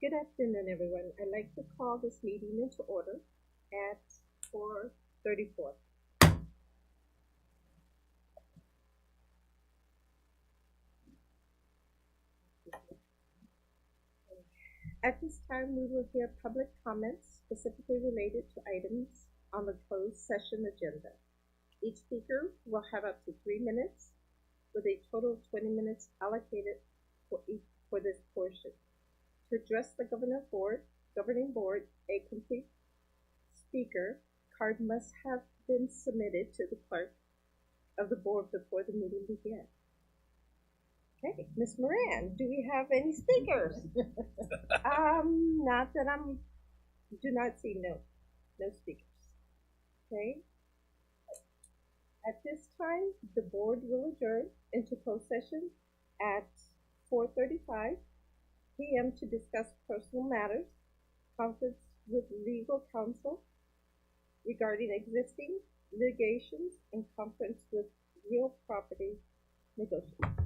Good afternoon, everyone. I'd like to call this meeting into order at 4:34. At this time, we will hear public comments specifically related to items on the closed session agenda. Each speaker will have up to 3 minutes, with a total of 20 minutes allocated for this portion. To address the governing board, a complete speaker card must have been submitted to the clerk of the board before the meeting began. Okay, Miss Moran, do we have any speakers? Not that do not see no speakers. Okay, at this time, the board will adjourn into closed session at 4:35 p.m. to discuss personal matters, conference with legal counsel regarding existing litigations, and conference with real property negotiations.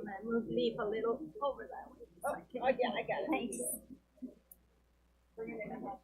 I'm going to move Leaf a little over that way. Oh, yeah, I got it. Thanks. Bring it in ahead.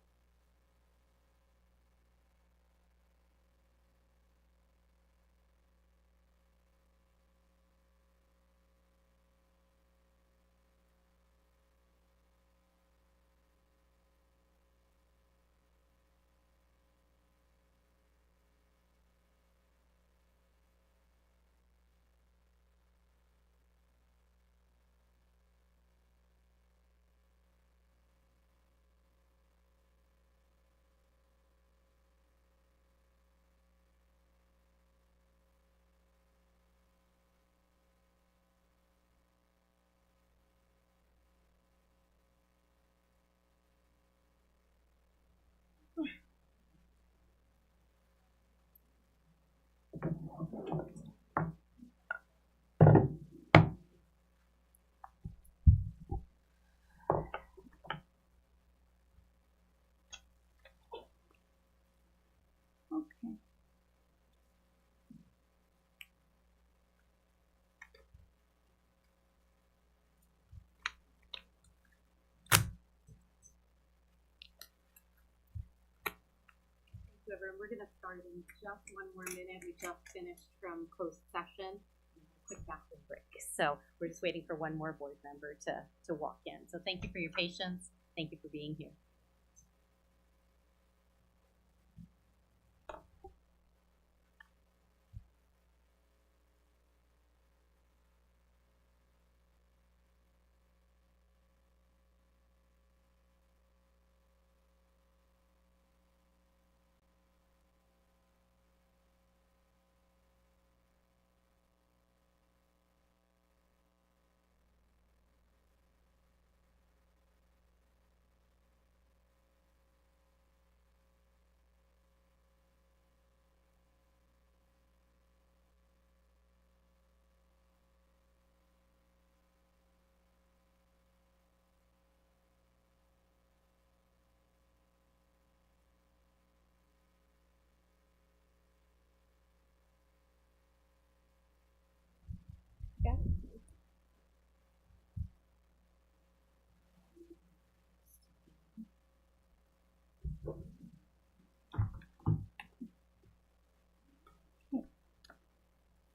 Okay. Everyone, we're going to start in just one more minute. We just finished from closed session. Quick bathroom break. So we're just waiting for one more board member to walk in. So thank you for your patience. Thank you for being here.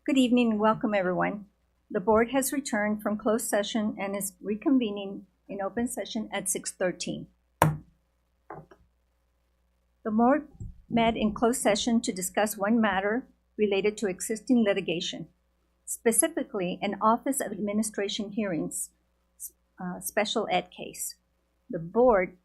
Good evening and welcome, everyone. The board has returned from closed session and is reconvening in open session at 6:13. The board met in closed session to discuss one matter related to existing litigation, specifically an Office of Administration hearings special ed case. The board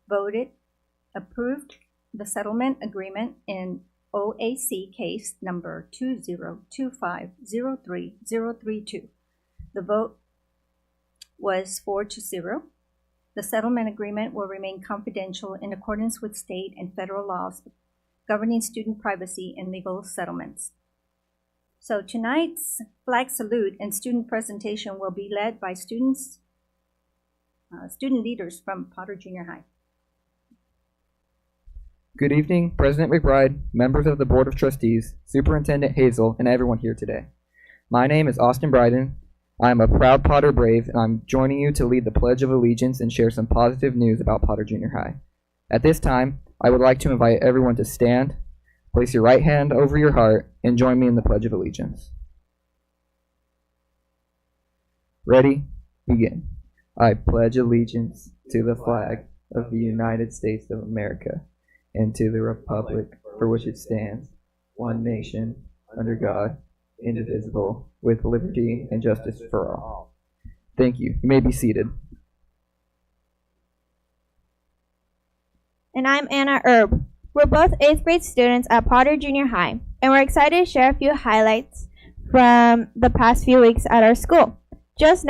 approved the settlement agreement in OAC case number 2025030032. The vote was 4-0. The settlement agreement will remain confidential in accordance with state and federal laws governing student privacy and legal settlements. So tonight's flag salute and student presentation will be led by student leaders from Potter Junior High. Good evening, President McBride, members of the Board of Trustees, Superintendent Hazel, and everyone here today. My name is Austin Bryden. I am a proud Potter Brave, and I'm joining you to lead the Pledge of Allegiance and share some positive news about Potter Junior High. At this time, I would like to invite everyone to stand, place your right hand over your heart, and join me in the Pledge of Allegiance. Ready? Begin. I pledge allegiance to the flag of the United States of America and to the republic for which it stands, one nation, under God, indivisible, with liberty and justice for all. Thank you. You may be seated. And I'm Anna Erb. We're both 8th grade students at Potter Junior High, and we're excited to share a few highlights from the past few weeks at our school. Just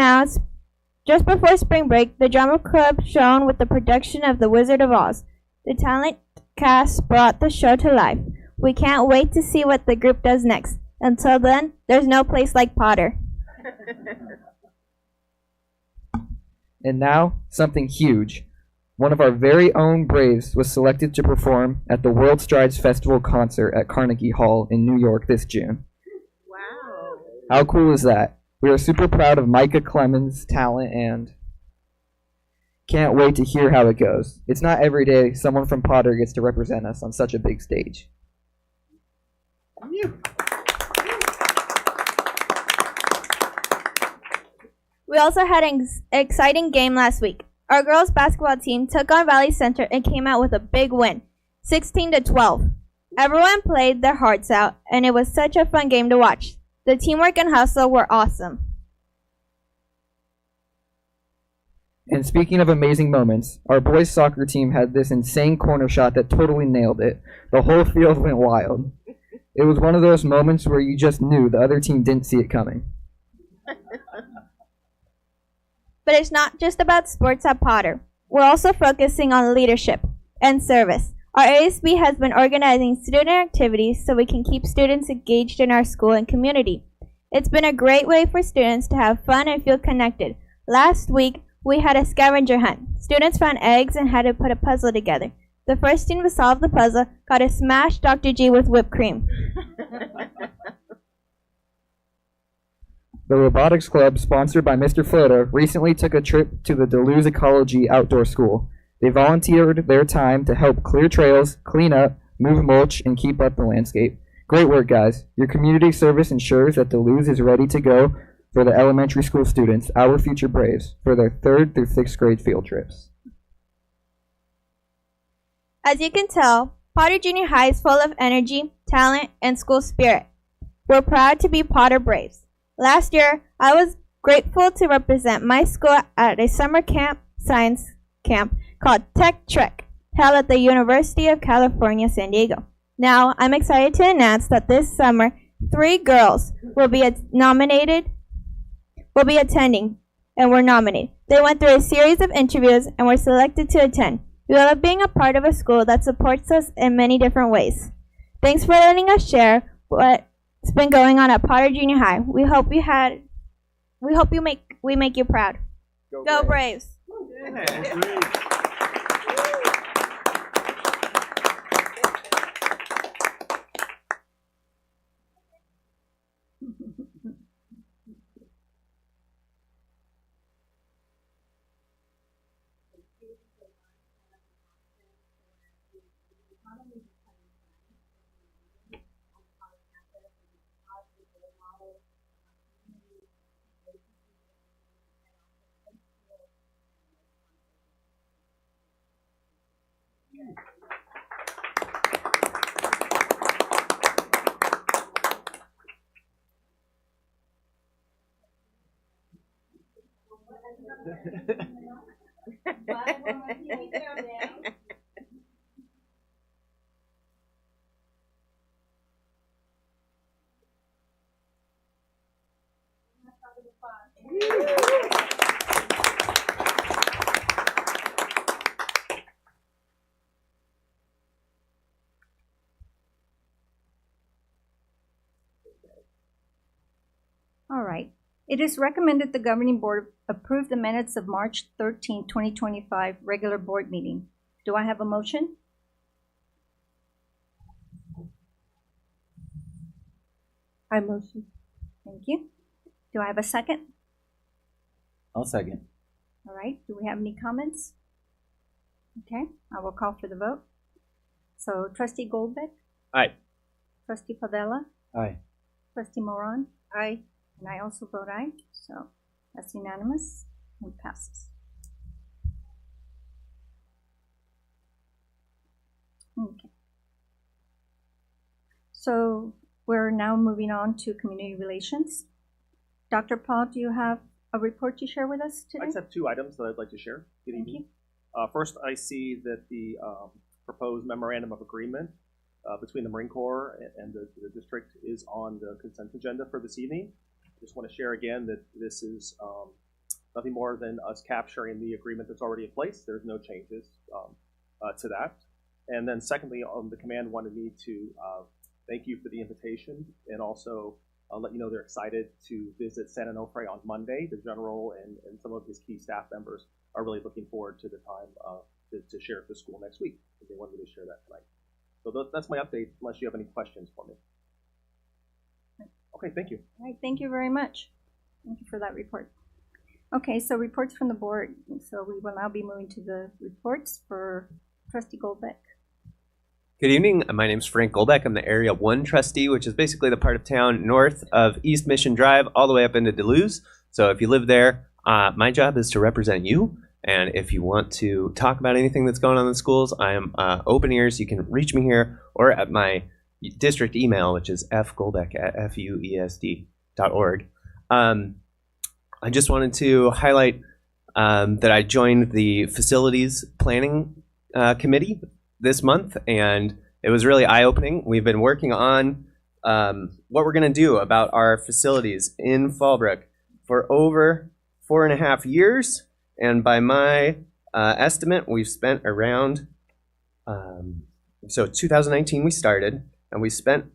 before spring break, the drama club shone with the production of The Wizard of Oz. The talent cast brought the show to life. We can't wait to see what the group does next. Until then, there's no place like Potter. And now, something huge. One of our very own Braves was selected to perform at the World Strides Festival concert at Carnegie Hall in New York this June. Wow. How cool is that? We are super proud of Micah Clemens' talent and can't wait to hear how it goes. It's not every day someone from Potter gets to represent us on such a big stage. We also had an exciting game last week. Our girls basketball team took on Valley Center and came out with a big win, 16-12. Everyone played their hearts out, and it was such a fun game to watch. The teamwork and hustle were awesome. And speaking of amazing moments, our boys soccer team had this insane corner shot that totally nailed it. The whole field went wild. It was one of those moments where you just knew the other team didn't see it coming. But it's not just about sports at Potter. We're also focusing on leadership and service. Our ASB has been organizing student activities so we can keep students engaged in our school and community. It's been a great way for students to have fun and feel connected. Last week, we had a scavenger hunt. Students found eggs and had to put a puzzle together. The first team to solve the puzzle got a smashed Dr. G with whipped cream. The Robotics Club, sponsored by Mr. Flota, recently took a trip to the Duluth Ecology Outdoor School. They volunteered their time to help clear trails, clean up, move mulch, and keep up the landscape. Great work, guys. Your community service ensures that Duluth is ready to go for the elementary school students, our future Braves, for their 3rd through 6th grade field trips. As you can tell, Potter Junior High is full of energy, talent, and school spirit. We're proud to be Potter Braves. Last year, I was grateful to represent my school at a summer science camp called Tech Trek, held at the University of California, San Diego. Now, I'm excited to announce that this summer, 3 girls will be attending and were nominated. They went through a series of interviews and were selected to attend. We love being a part of a school that supports us in many different ways. Thanks for letting us share what's been going on at Potter Junior High. We hope we make you proud. Go Braves! All right. It is recommended the governing board approve the minutes of March 13, 2025 regular board meeting. Do I have a motion? I motion. Thank you. Do I have a second? I'll second. All right. Do we have any comments? Okay. I will call for the vote. So, Trustee Goldbeck? Aye. Trustee Pavella? Aye. Trustee Moran? Aye. And I also vote aye. So, that's unanimous and passes. Okay. So, we're now moving on to community relations. Dr. Paul, do you have a report to share with us I today? just have 2 items that I'd like to share. Good Thank evening. First, I see that the proposed memorandum of agreement between the Marine Corps and the district is on the consent agenda for this evening. I just want to share again that this is nothing more than us capturing the agreement that's already in place. There's no changes to that. And then secondly, the command wanted me to thank you for the invitation and also let you know they're excited to visit San Onofre on Monday. The general and some of his key staff members are really looking forward to the time to share at the school next week. They wanted me to share that tonight. So that's my update, unless you have any questions for me. Okay, thank you. All right, thank you very much. Thank you for that report. Okay, so reports from the board. So we will now be moving to the reports for Trustee Goldbeck. Good evening. My name is Frank Goldbeck. I'm the Area 1 trustee, which is basically the part of town north of East Mission Drive all the way up into Duluth. So if you live there, my job is to represent you. And if you want to talk about anything that's going on in the schools, I am open ears. You can reach me here or at my district email, which is fgoldbeck@fuesd.org. I just wanted to highlight that I joined the facilities planning committee this month, and it was really eye-opening. We've been working on what we're going to do about our facilities in Fallbrook for over 4.5 years, and by my estimate, we've spent around, so 2019 we started, and we spent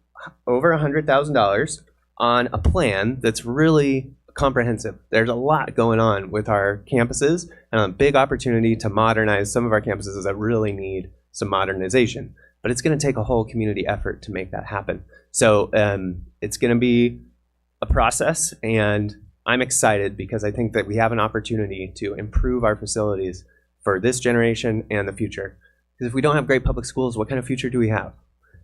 over $100,000 on a plan that's really comprehensive. There's a lot going on with our campuses, and a big opportunity to modernize some of our campuses that really need some modernization. But it's going to take a whole community effort to make that happen. So it's going to be a process, and I'm excited because I think that we have an opportunity to improve our facilities for this generation and the future. Because if we don't have great public schools, what kind of future do we have?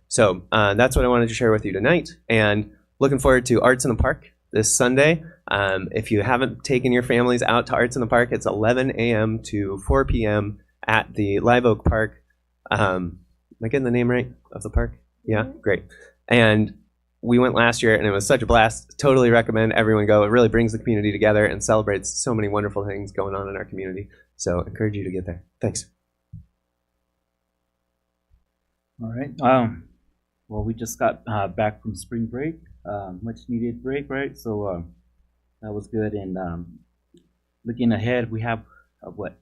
So that's what I wanted to share with you tonight, and looking forward to Arts in the Park this Sunday. If you haven't taken your families out to Arts in the Park, it's 11 a.m. to 4 p.m. at the Live Oak Park. Am I getting the name right of the park? Yeah, great. And we went last year, and it was such a blast. Totally recommend everyone go. It really brings the community together and celebrates so many wonderful things going on in our community. So I encourage you to get there. Thanks. All right. Well, we just got back from spring break, much needed break, right? So that was good. And looking ahead, we have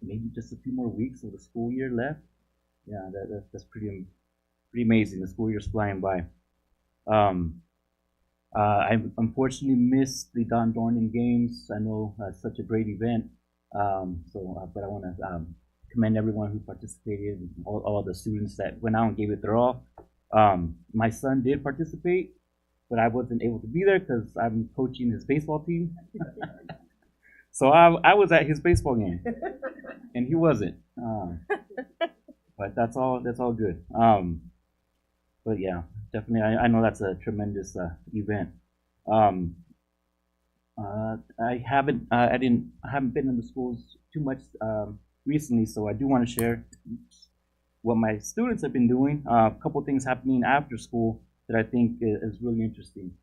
maybe just a few more weeks of the school year left. Yeah, that's pretty amazing. The school year's flying by. I unfortunately missed the Don Dornan games. I know it's such a great event. But I want to commend everyone who participated, and all the students that went out and gave it their all. My son did participate, but I wasn't able to be there because I'm coaching his baseball team. So I was at his baseball game, and he wasn't. But that's all good. But yeah, definitely, I know that's a tremendous event. I haven't been in the schools too much recently, so I do want to share what my students have been doing. A couple things happening after school that I think is really interesting.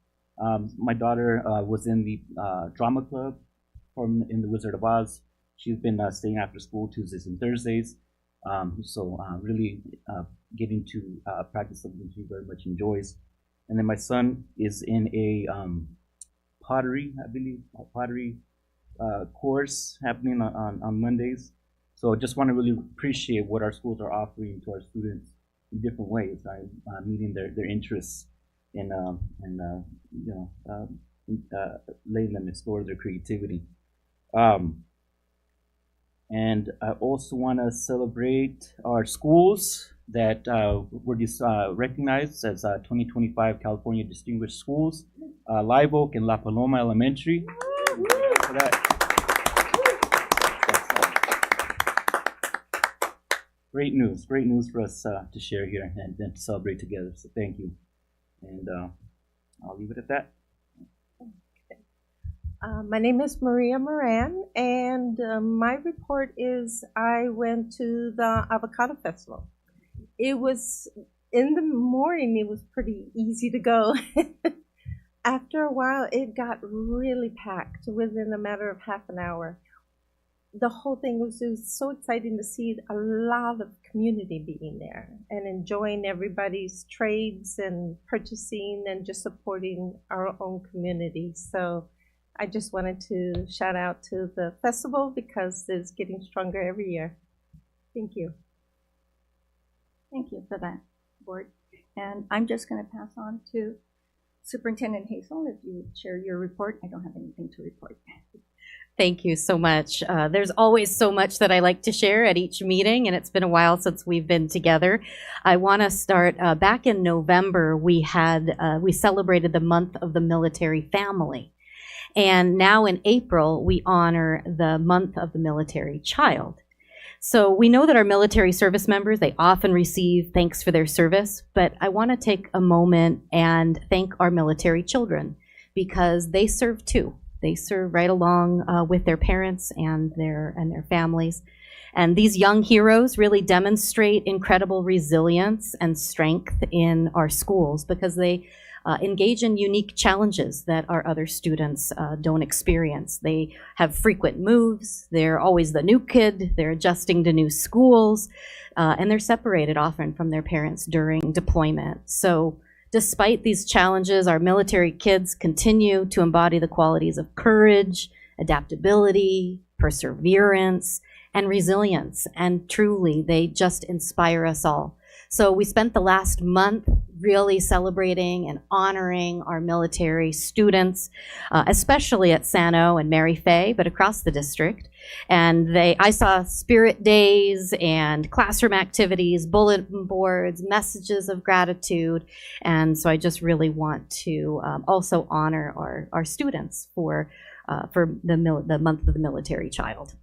My daughter was in the drama club in the Wizard of Oz. She's been staying after school Tuesdays and Thursdays. So really getting to practice something she very much enjoys. And then my son is in a pottery course happening on Mondays. So I just want to really appreciate what our schools are offering to our students in different ways, meeting their interests and letting them explore their creativity. And I also want to celebrate our schools that were recognized as 2025 California Distinguished Schools, Live Oak and La Paloma Elementary. For that. Great news for us to share here and to celebrate together. So thank you. And I'll leave it at that. My name is Maria Moran, and my report is I went to the Avocado Festival. It was, in the morning, it was pretty easy to go. After a while, it got really packed within a matter of half an hour. The whole thing was so exciting to see a lot of community being there and enjoying everybody's trades and purchasing and just supporting our own community. So I just wanted to shout out to the festival because it's getting stronger every year. Thank you. Thank you for that, Board. And I'm just going to pass on to Superintendent Hazel. If you would share your report. I don't have anything to report. Thank you so much. There's always so much that I like to share at each meeting, and it's been a while since we've been together. I want to start back in November. We celebrated the month of the military family. And now in April, we honor the month of the military child. So we know that our military service members, they often receive thanks for their service, but I want to take a moment and thank our military children because they serve too. They serve right along with their parents and their families. And these young heroes really demonstrate incredible resilience and strength in our schools because they engage in unique challenges that our other students don't experience. They have frequent moves, they're always the new kid, they're adjusting to new schools, and they're separated often from their parents during deployment. So despite these challenges, our military kids continue to embody the qualities of courage, adaptability, perseverance, and resilience. And truly, they just inspire us all. So we spent the last month really celebrating and honoring our military students, especially at Sano and Mary Fay, but across the district. And I saw spirit days and classroom activities, bulletin boards, messages of gratitude. And so I just really want to also honor our students for the month of the military child.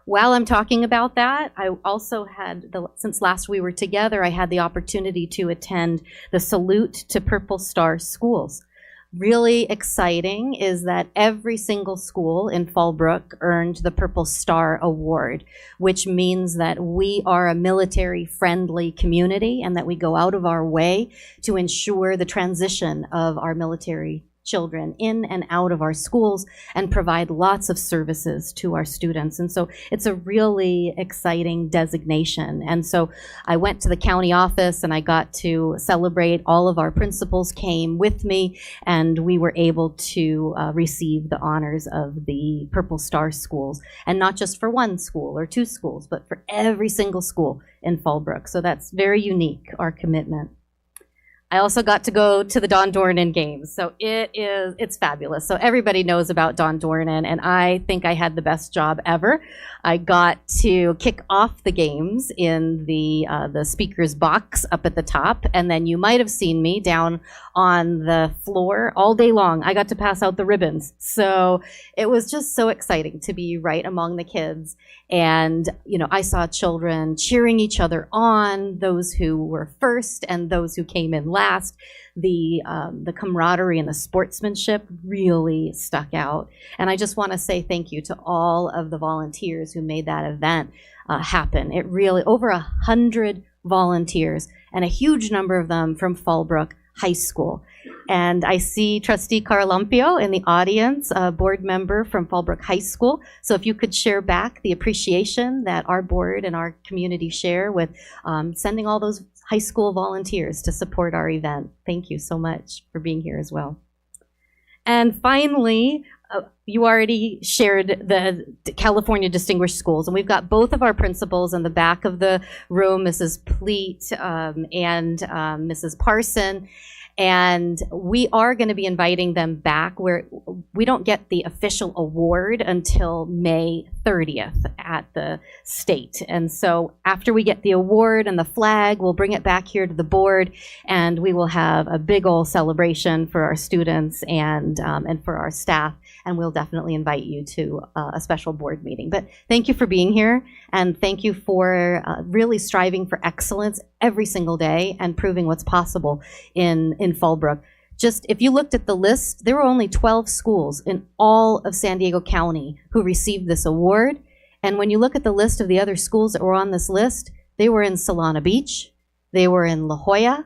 While I'm talking about that, I also had, since last we were together, I had the opportunity to attend the Salute to Purple Star Schools. Really exciting is that every single school in Fallbrook earned the Purple Star Award, which means that we are a military-friendly community and that we go out of our way to ensure the transition of our military children in and out of our schools and provide lots of services to our students. And so it's a really exciting designation. And so I went to the county office and I got to celebrate. All of our principals came with me and we were able to receive the honors of the Purple Star schools. And not just for one school or two schools, but for every single school in Fallbrook. So that's very unique, our commitment. I also got to go to the Don Dornan games. So it's fabulous. So everybody knows about Don Dornan, and I think I had the best job ever. I got to kick off the games in the speaker's box up at the top, and then you might have seen me down on the floor all day long. I got to pass out the ribbons. So it was just so exciting to be right among the kids. And, you know, I saw children cheering each other on, those who were first and those who came in last. The camaraderie and the sportsmanship really stuck out. And I just want to say thank you to all of the volunteers who made that event happen. It really, over 100 volunteers, and a huge number of them from Fallbrook High School. And I see Trustee Carlampio in the audience, a board member from Fallbrook High School. So if you could share back the appreciation that our board and our community share with sending all those high school volunteers to support our event. Thank you so much for being here as well. And finally, you already shared the California Distinguished Schools, and we've got both of our principals in the back of the room, Mrs. Pleat and Mrs. Parson. And we are going to be inviting them back, where we don't get the official award until May 30th at the state. And so after we get the award and the flag, we'll bring it back here to the board, and we will have a big old celebration for our students and for our staff. And we'll definitely invite you to a special board meeting. But thank you for being here, and thank you for really striving for excellence every single day and proving what's possible in Fallbrook. Just, if you looked at the list, there were only 12 schools in all of San Diego County who received this award. And when you look at the list of the other schools that were on this list, they were in Solana Beach, they were in La Jolla,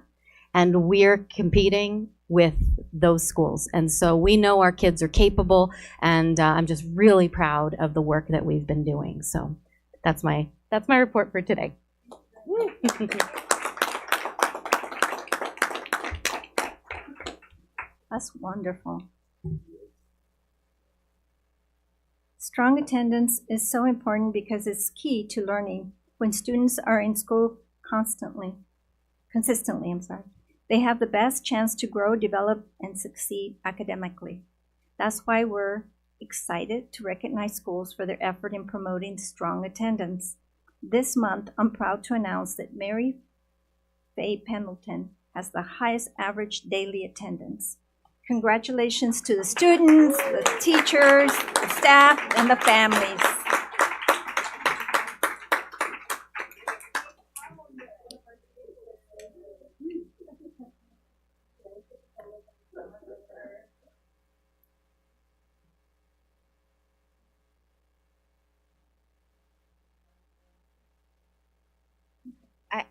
and we're competing with those schools. And so we know our kids are capable, and I'm just really proud of the work that we've been doing. So that's my report for today. That's wonderful. Strong attendance is so important because it's key to learning. When students are in school consistently, they have the best chance to grow, develop, and succeed academically. That's why we're excited to recognize schools for their effort in promoting strong attendance. This month, I'm proud to announce that Mary Fay Pendleton has the highest average daily attendance. Congratulations to the students, the teachers, the staff, and the families.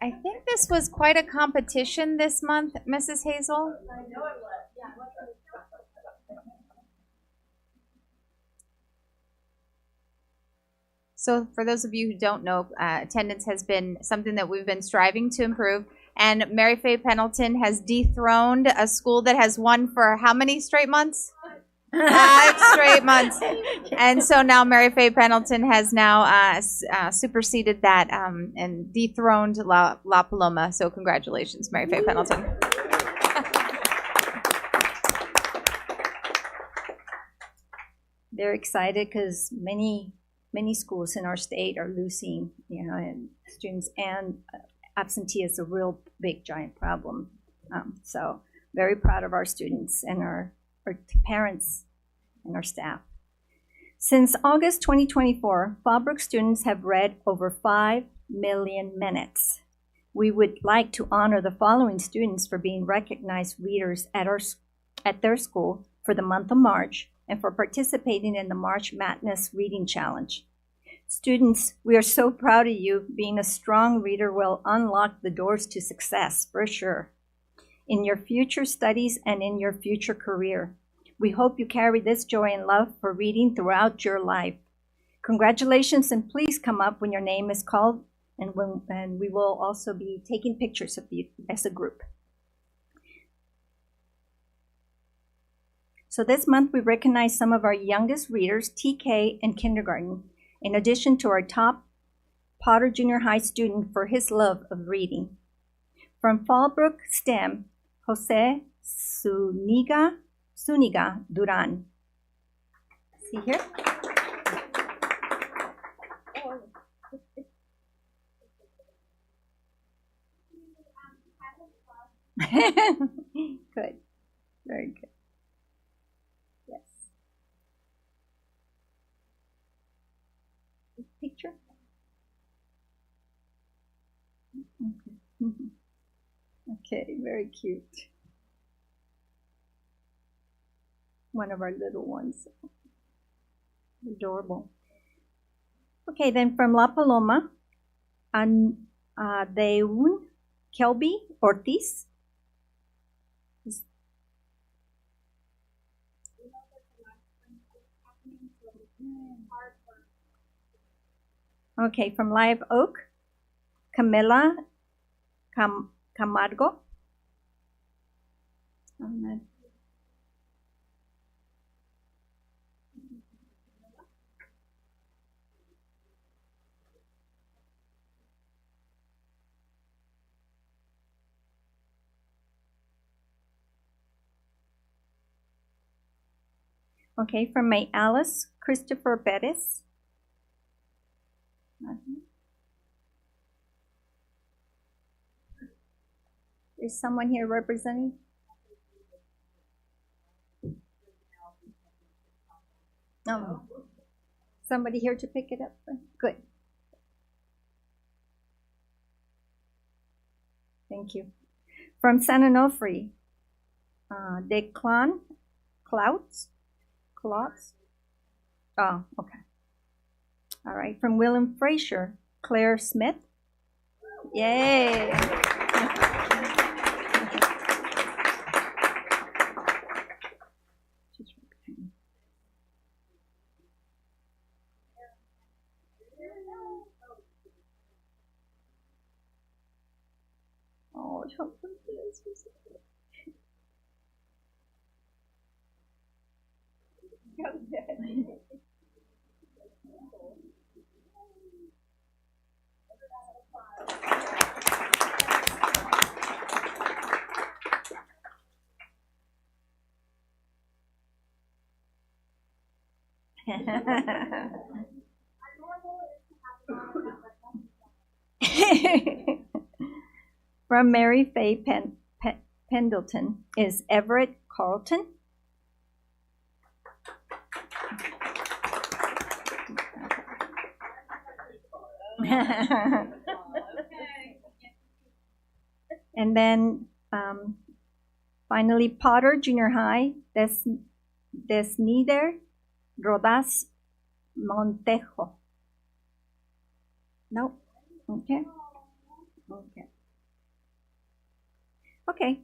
I think this was quite a competition this month, Mrs. Hazel. So for those of you who don't know, attendance has been something that we've been striving to improve. And Mary Faye Pendleton has dethroned a school that has won for how many straight months? 5 straight months. And so now Mary Faye Pendleton has now superseded that and dethroned La Paloma. So congratulations, Mary Faye Pendleton. They're excited because many schools in our state are losing, and students, and absentee is a real big, giant problem. So very proud of our students and our parents and our staff. Since August 2024, Fallbrook students have read over 5 million minutes. We would like to honor the following students for being recognized readers at their school for the month of March and for participating in the March Madness Reading Challenge. Students, we are so proud of you. Being a strong reader will unlock the doors to success, for sure, in your future studies and in your future career. We hope you carry this joy and love for reading throughout your life. Congratulations, and please come up when your name is called, and we will also be taking pictures of you as a group. So this month we recognize some of our youngest readers, TK and kindergarten, in addition to our top Potter Junior High student for his love of reading. From Fallbrook STEM, Jose Zuniga Duran. See here? Good. Very good. Yes. This picture? Okay. Okay, very cute. One of our little ones. Adorable. Okay, then from La Paloma, Deun Kelby Ortiz. Okay, from Live Oak, Camila Camargo. Okay, from May Alice, Christopher Perez. Is someone here representing? No. Somebody here to pick it up? Good. Thank you. From San Onofre, Declan Clouds. Oh, okay. All right. From Willem Frazier, Claire Smith. Yay. Oh, From Mary Faye Pendleton is Everett Carlton. And then finally, Potter Junior High, Desnider Rodas Montejo. No? Okay. Okay. Okay.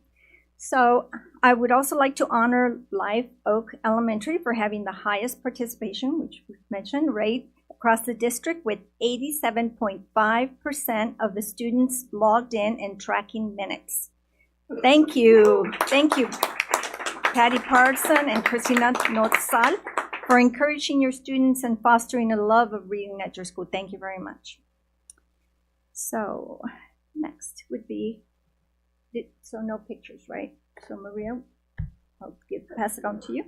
So I would also like to honor Live Oak Elementary for having the highest participation, which we mentioned, rate across the district with 87.5% of the students logged in and tracking minutes. Thank you. Thank you, Patty Parson and Christina Notzal, for encouraging your students and fostering a love of reading at your school. Thank you very much. So next would be, so no pictures, right? So Maria, I'll pass it on to you.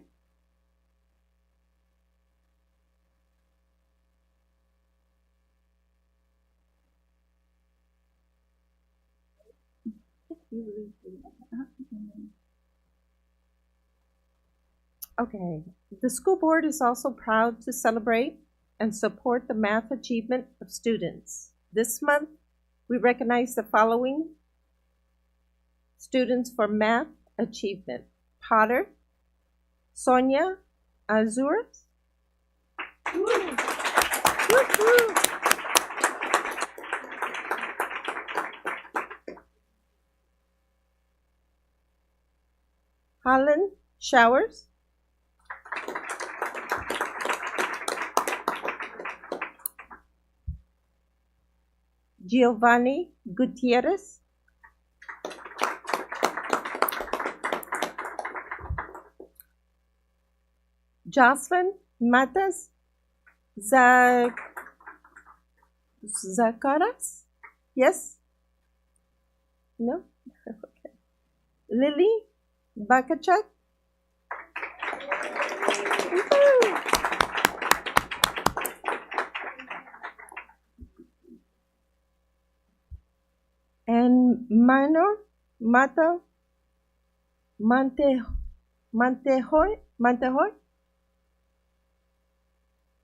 Okay. The school board is also proud to celebrate and support the math achievement of students. This month, we recognize the following students for math achievement: Potter, Sonia Azures, Holland Showers, Giovanni Gutierrez, Jocelyn Matas Zakaras? Yes? No? Okay. Lily Bakachuk? And Manor Mata Mantejoy?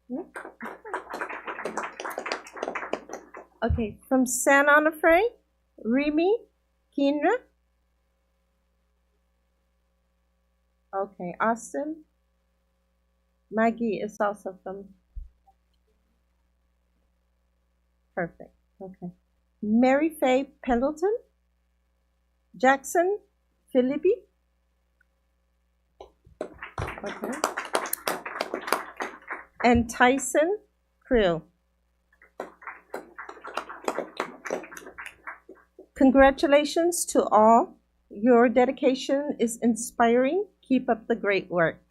No? Okay, from San Onofre, Remy Kinra. Okay, Austin. Maggie is also from. Perfect. Okay. Mary Faye Pendleton. Jackson Philippi. Okay. And Tyson Krill. Congratulations to all. Your dedication is inspiring. Keep up the great work.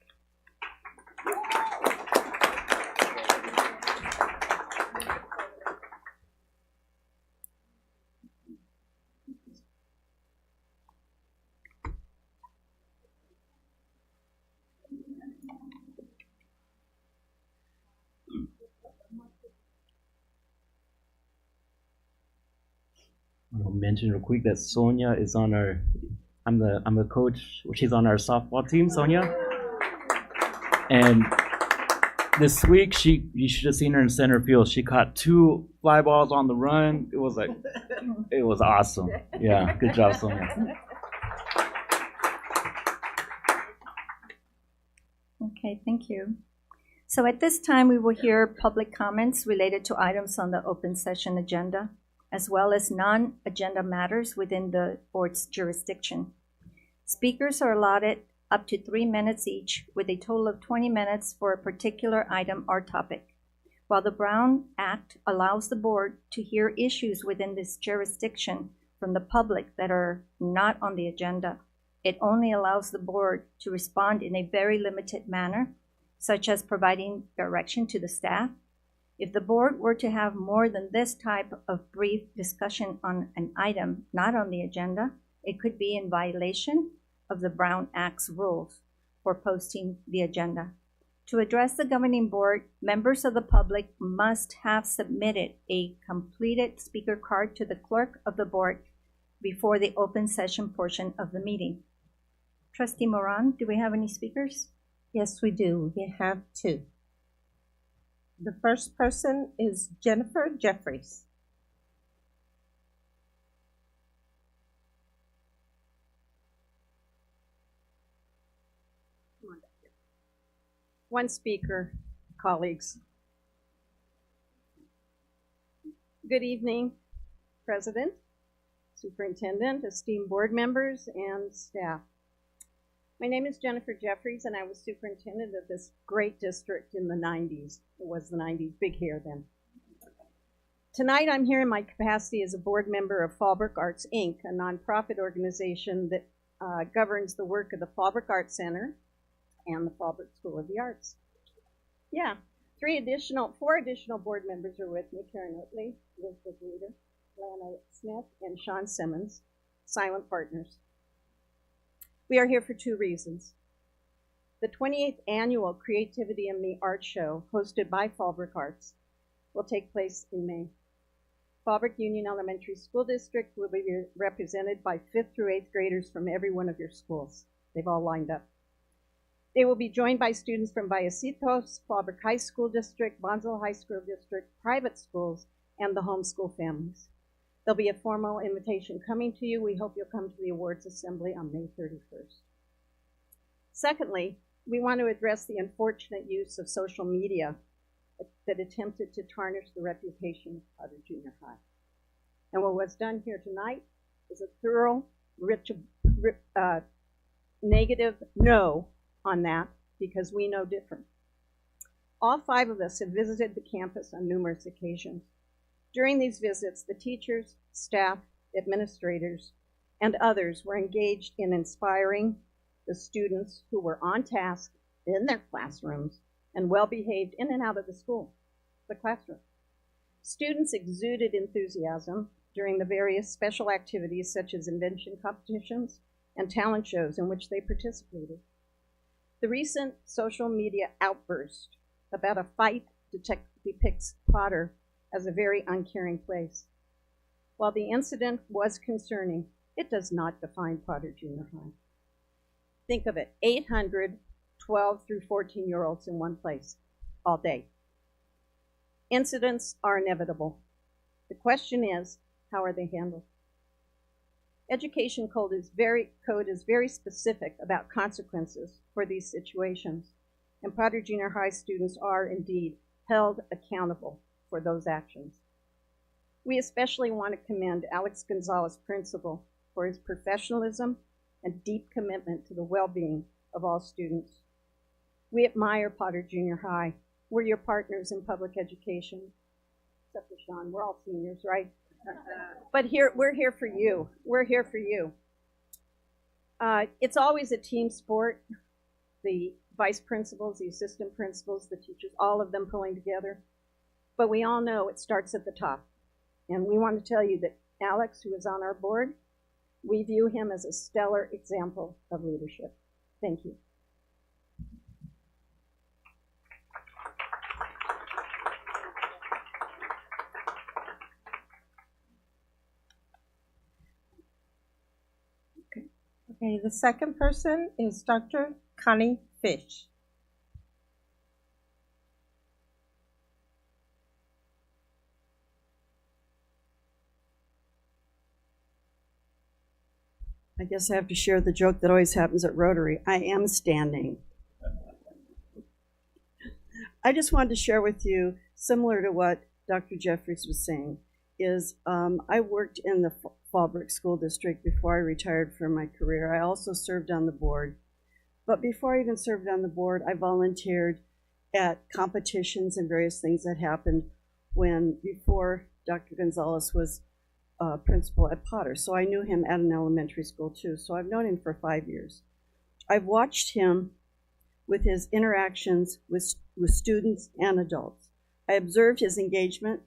I'll mention real quick that Sonia is on our. I'm the coach. She's on our softball team, Sonia. And this week, you should have seen her in center field. She caught 2 fly balls on the run. It was awesome. Yeah, good job, Sonia. Okay, thank you. So at this time, we will hear public comments related to items on the open session agenda, as well as non-agenda matters within the board's jurisdiction. Speakers are allotted up to 3 minutes each, with a total of 20 minutes for a particular item or topic. While the Brown Act allows the board to hear issues within this jurisdiction from the public that are not on the agenda, it only allows the board to respond in a very limited manner, such as providing direction to the staff. If the board were to have more than this type of brief discussion on an item not on the agenda, it could be in violation of the Brown Act's rules for posting the agenda. To address the governing board, members of the public must have submitted a completed speaker card to the clerk of the board before the open session portion of the meeting. Trustee Moran, do we have any speakers? Yes, we do. We have two. The first person is Jennifer Jeffries. One speaker, colleagues. Good evening, President, Superintendent, esteemed board members, and staff. My name is Jennifer Jeffries, and I was superintendent of this great district in the 90s. It was the 90s, big hair then. Tonight, I'm here in my capacity as a board member of Fallbrook Arts, Inc., a nonprofit organization that governs the work of the Fallbrook Arts Center and the Fallbrook School of the Arts. Yeah, four additional board members are with me: Karen Oatley, Elizabeth Reeder, Lana Smith, and Sean Simmons, silent partners. We are here for two reasons. The 28th annual Creativity in the Art Show, hosted by Fallbrook Arts, will take place in May. Fallbrook Union Elementary School District will be represented by 5th through 8th graders from every one of your schools. They've all lined up. They will be joined by students from Vallecitos, Fallbrook High School District, Bonsall High School District, private schools, and the homeschool families. There'll be a formal invitation coming to you. We hope you'll come to the awards assembly on May 31st. Secondly, we want to address the unfortunate use of social media that attempted to tarnish the reputation of Potter Junior High. And what was done here tonight is a thorough, negative no on that, because we know different. All 5 of us have visited the campus on numerous occasions. During these visits, the teachers, staff, administrators, and others were engaged in inspiring the students who were on task in their classrooms and well-behaved in and out of the classroom. Students exuded enthusiasm during the various special activities such as invention competitions and talent shows in which they participated. The recent social media outburst about a fight depicts Potter as a very uncaring place. While the incident was concerning, it does not define Potter Junior High. Think of it, 800 12 through 14-year-olds in one place all day. Incidents are inevitable. The question is, how are they handled? Education code is very specific about consequences for these situations, and Potter Junior High students are indeed held accountable for those actions. We especially want to commend Alex Gonzalez, principal, for his professionalism and deep commitment to the well-being of all students. We admire Potter Junior High. We're your partners in public education. Except for Sean, we're all seniors, right? But we're here for you. We're here for you. It's always a team sport. The vice principals, the assistant principals, the teachers, all of them pulling together. But we all know it starts at the top. And we want to tell you that Alex, who is on our board, we view him as a stellar example of leadership. Thank you. Okay, the second person is Dr. Connie Fish. I guess I have to share the joke that always happens at Rotary. I am standing. I just wanted to share with you, similar to what Dr. Jeffries was saying, is I worked in the Fallbrook School District before I retired from my career. I also served on the board. But before I even served on the board, I volunteered at competitions and various things that happened before Dr. Gonzalez was principal at Potter. So I knew him at an elementary school too. So I've known him for 5 years. I've watched him with his interactions with students and adults. I observed his engagement.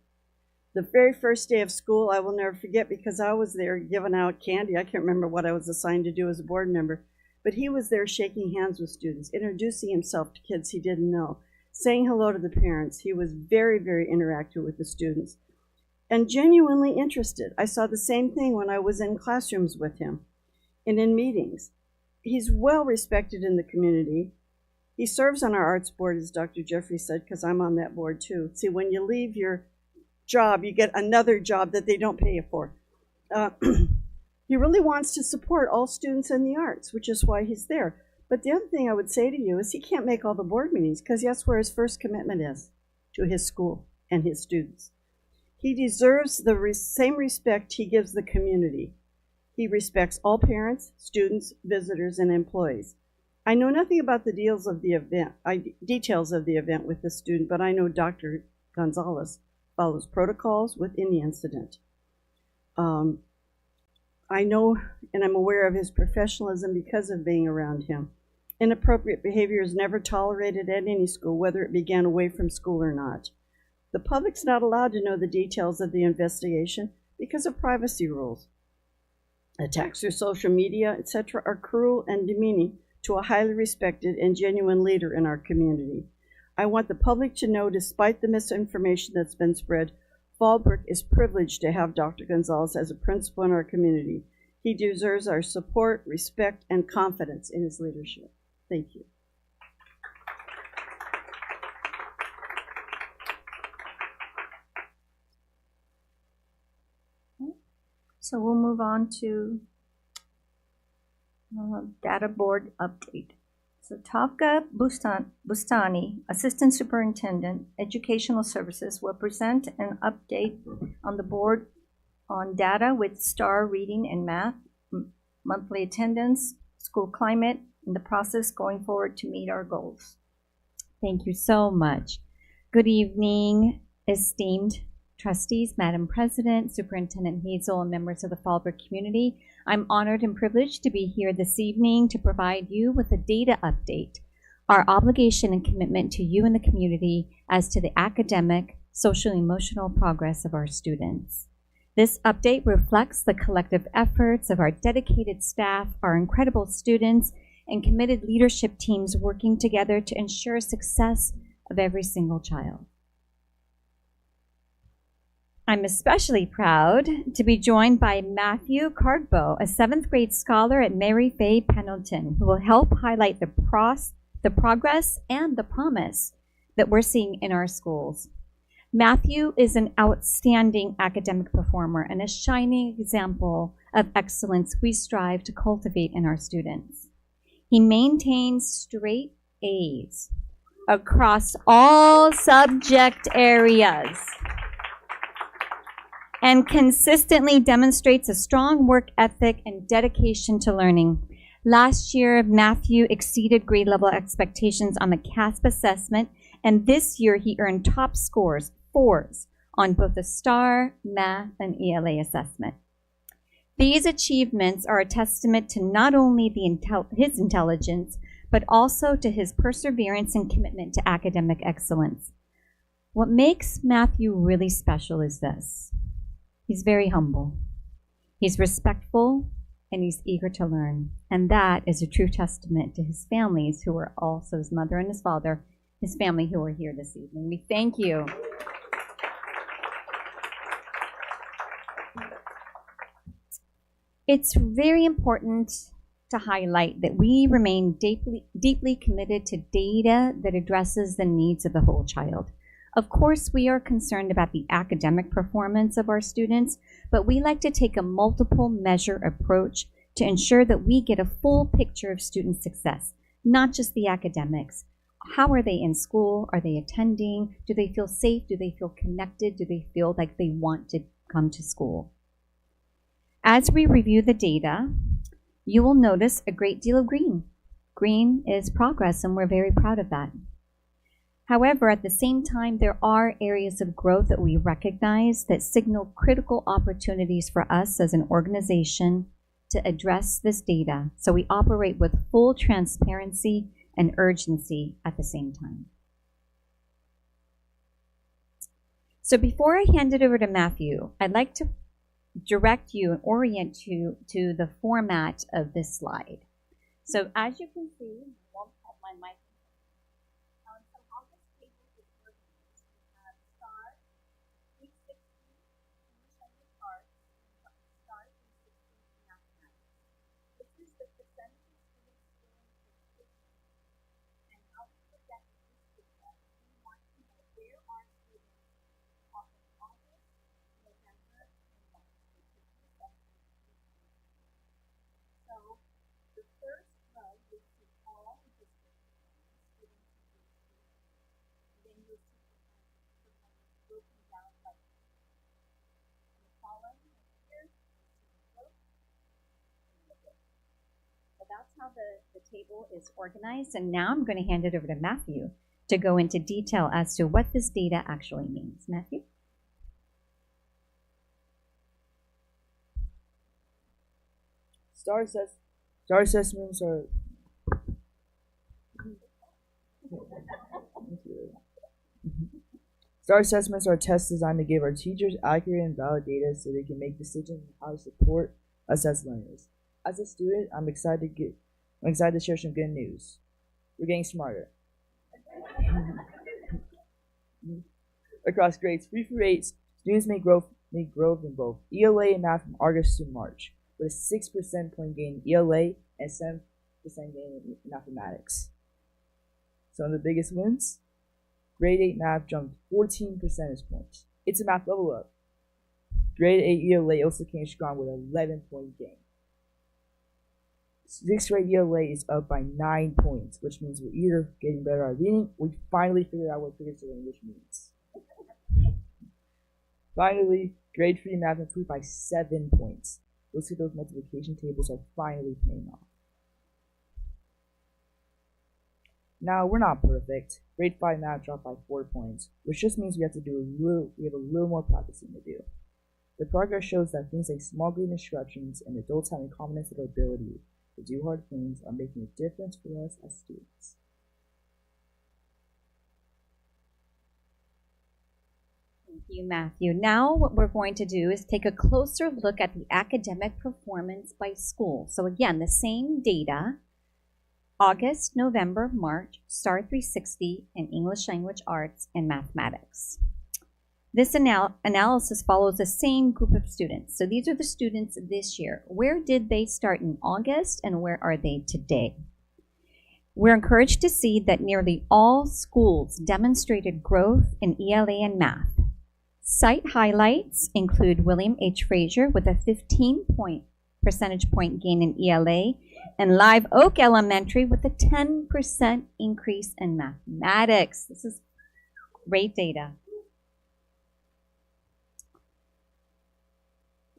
The very first day of school, I will never forget, because I was there giving out candy. I can't remember what I was assigned to do as a board member, but he was there shaking hands with students, introducing himself to kids he didn't know, saying hello to the parents. He was very, very interactive with the students and genuinely interested. I saw the same thing when I was in classrooms with him and in meetings. He's well respected in the community. He serves on our arts board, as Dr. Jeffrey said, because I'm on that board too. See, when you leave your job, you get another job that they don't pay you for. He really wants to support all students in the arts, which is why he's there. But the other thing I would say to you is he can't make all the board meetings because that's where his first commitment is, to his school and his students. He deserves the same respect he gives the community. He respects all parents, students, visitors, and employees. I know nothing about the details of the event with this student, but I know Dr. Gonzalez follows protocols with any incident. I know and I'm aware of his professionalism because of being around him. Inappropriate behavior is never tolerated at any school, whether it began away from school or not. The public's not allowed to know the details of the investigation because of privacy rules. Attacks through social media, etc., are cruel and demeaning to a highly respected and genuine leader in our community. I want the public to know, despite the misinformation that's been spread, Fallbrook is privileged to have Dr. Gonzalez as a principal in our community. He deserves our support, respect, and confidence in his leadership. Thank you. So we'll move on to data board update. So Tavka Bustani, Assistant Superintendent, Educational Services, will present an update on the board on data with STAR reading and math, monthly attendance, school climate, and the process going forward to meet our goals. Thank you so much. Good evening, esteemed trustees, Madam President, Superintendent Hazel, and members of the Fallbrook community. I'm honored and privileged to be here this evening to provide you with a data update, our obligation and commitment to you and the community as to the academic, social, and emotional progress of our students. This update reflects the collective efforts of our dedicated staff, our incredible students, and committed leadership teams working together to ensure success of every single child. I'm especially proud to be joined by Matthew Cardbo, a 7th grade scholar at Mary Fay Pendleton, who will help highlight the progress and the promise that we're seeing in our schools. Matthew is an outstanding academic performer and a shining example of excellence we strive to cultivate in our students. He maintains straight A's across all subject areas and consistently demonstrates a strong work ethic and dedication to learning. Last year, Matthew exceeded grade level expectations on the CASP assessment, and this year he earned top scores, 4s, on both the STAR, Math, and ELA assessment. These achievements are a testament to not only his intelligence, but also to his perseverance and commitment to academic excellence. What makes Matthew really special is this. He's very humble. He's respectful, and he's eager to learn. And that is a true testament to his families, who are also his mother and his father, his family who are here this evening. We thank you. It's very important to highlight that we remain deeply committed to data that addresses the needs of the whole child. Of course, we are concerned about the academic performance of our students, but we like to take a multiple measure approach to ensure that we get a full picture of student success, not just the academics. How are they in school? Are they attending? Do they feel safe? Do they feel connected? Do they feel like they want to come to school? As we review the data, you will notice a great deal of green. Green is progress, and we're very proud of that. However, at the same time, there are areas of growth that we recognize that signal critical opportunities for us as an organization to address this data, so we operate with full transparency and urgency at the same time. So before I hand it over to Matthew, I'd like to direct you and orient you to the format of this slide. So as you can see, I won't have my mic. how the table is organized, and now I'm going to hand it over to Matthew to go into detail as to what this data actually means. Matthew? Star assessments are Star assessments are tests designed to give our teachers accurate and valid data so they can make decisions on how to support assess learners. As a student, I'm excited to share some good news. We're getting smarter. Across grades 3 through 8, students make growth in both ELA and math from August to March, with a 6 percentage point gain in ELA and 7% gain in mathematics. Some of the biggest wins: grade 8 math jumped 14 percentage points. It's a math level up. Grade 8 ELA also came strong with an 11-point gain. 6th grade ELA is up by 9 points, which means we're either getting better at reading, or we finally figured out what figurative language means. Finally, grade 3 math improved by 7 points. Looks like those multiplication tables are finally paying off. Now, we're not perfect. Grade 5 math dropped by 4 points, which just means we have a little more practicing to do. The progress shows that things like small group instructions and adults having confidence in their ability to do hard things are making a difference for us as students. Thank you, Matthew. Now what we're going to do is take a closer look at the academic performance by school. So again, the same data, August, November, March, STAR 360 in English Language Arts and Mathematics. This analysis follows the same group of students. So these are the students this year. Where did they start in August and where are they today? We're encouraged to see that nearly all schools demonstrated growth in ELA and math. Site highlights include William H. Frazier with a 15 percentage point gain in ELA and Live Oak Elementary with a 10% increase in mathematics. This is great data.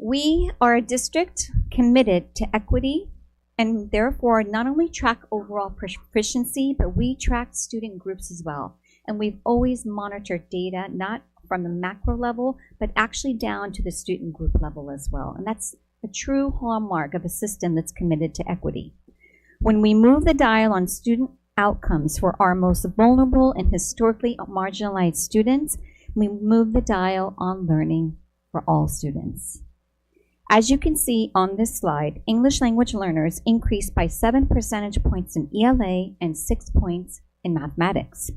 We are a district committed to equity and therefore not only track overall proficiency, but we track student groups as well. And we've always monitored data, not from the macro level, but actually down to the student group level as well. And that's a true hallmark of a system that's committed to equity. When we move the dial on student outcomes for our most vulnerable and historically marginalized students, we move the dial on learning for all students. As you can see on this slide, English language learners increased by 7 percentage points in ELA and 6 points in mathematics.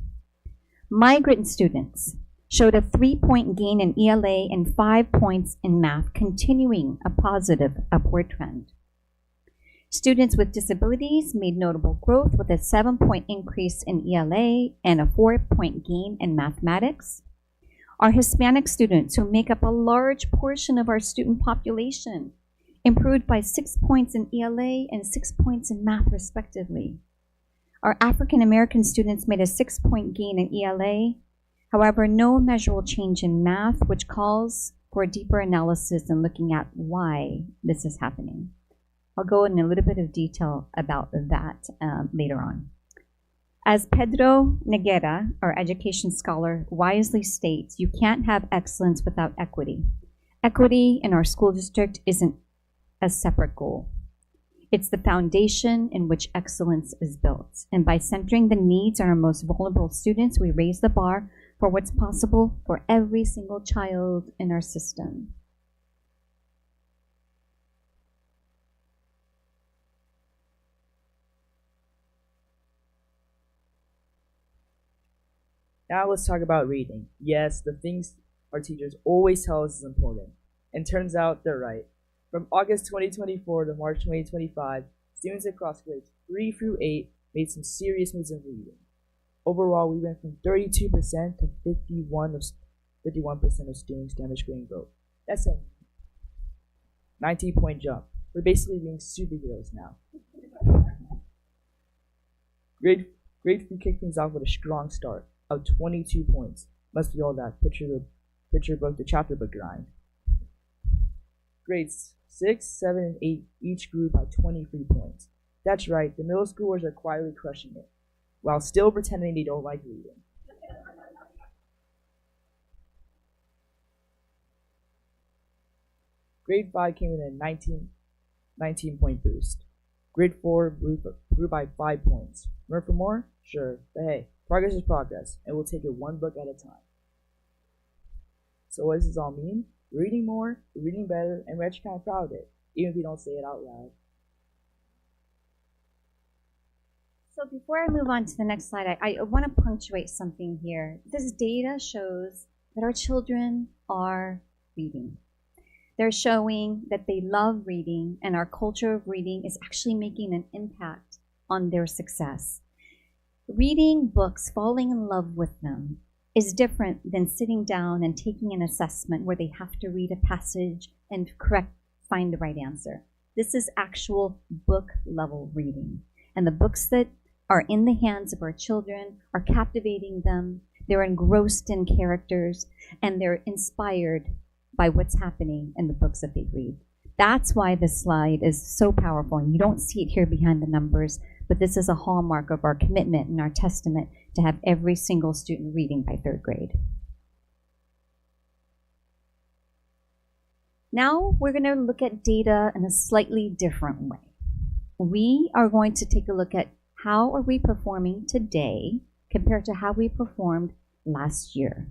Migrant students showed a 3-point gain in ELA and 5 points in math, continuing a positive upward trend. Students with disabilities made notable growth with a 7-point increase in ELA and a 4-point gain in mathematics. Our Hispanic students, who make up a large portion of our student population, improved by 6 points in ELA and 6 points in math, respectively. Our African American students made a 6-point gain in ELA, however, no measurable change in math, which calls for a deeper analysis and looking at why this is happening. I'll go in a little bit of detail about that later on. As Pedro Noguera, our education scholar, wisely states, you can't have excellence without equity. Equity in our school district isn't a separate goal. It's the foundation in which excellence is built. And by centering the needs of our most vulnerable students, we raise the bar for what's possible for every single child in our system. Now let's talk about reading. Yes, the things our teachers always tell us is important. And turns out they're right. From August 2024 to March 2025, students across grades 3 through 8 made some serious moves in reading. Overall, we went from 32% to 51% of students demonstrating growth. That's a 19-point jump. We're basically being superheroes now. Grade 3 kicked things off with a strong start of 22 points. Must be all that picture book to chapter book grind. Grades 6, 7, and 8 each grew by 23 points. That's right, the middle schoolers are quietly crushing it, while still pretending they don't like reading. Grade 5 came in a 19-point boost. Grade 4 grew by 5 points. Remember for more? Sure, but hey, progress is progress, and we'll take it one book at a time. So what does this all mean? We're reading more, we're reading better, and we're actually kind of proud of it, even if we don't say it out loud. So before I move on to the next slide, I want to punctuate something here. This data shows that our children are reading. They're showing that they love reading, and our culture of reading is actually making an impact on their success. Reading books, falling in love with them, is different than sitting down and taking an assessment where they have to read a passage and find the right answer. This is actual book level reading. And the books that are in the hands of our children are captivating them. They're engrossed in characters, and they're inspired by what's happening in the books that they read. That's why this slide is so powerful. And you don't see it here behind the numbers, but this is a hallmark of our commitment and our testament to have every single student reading by 3rd grade. Now we're going to look at data in a slightly different way. We are going to take a look at how are we performing today compared to how we performed last year.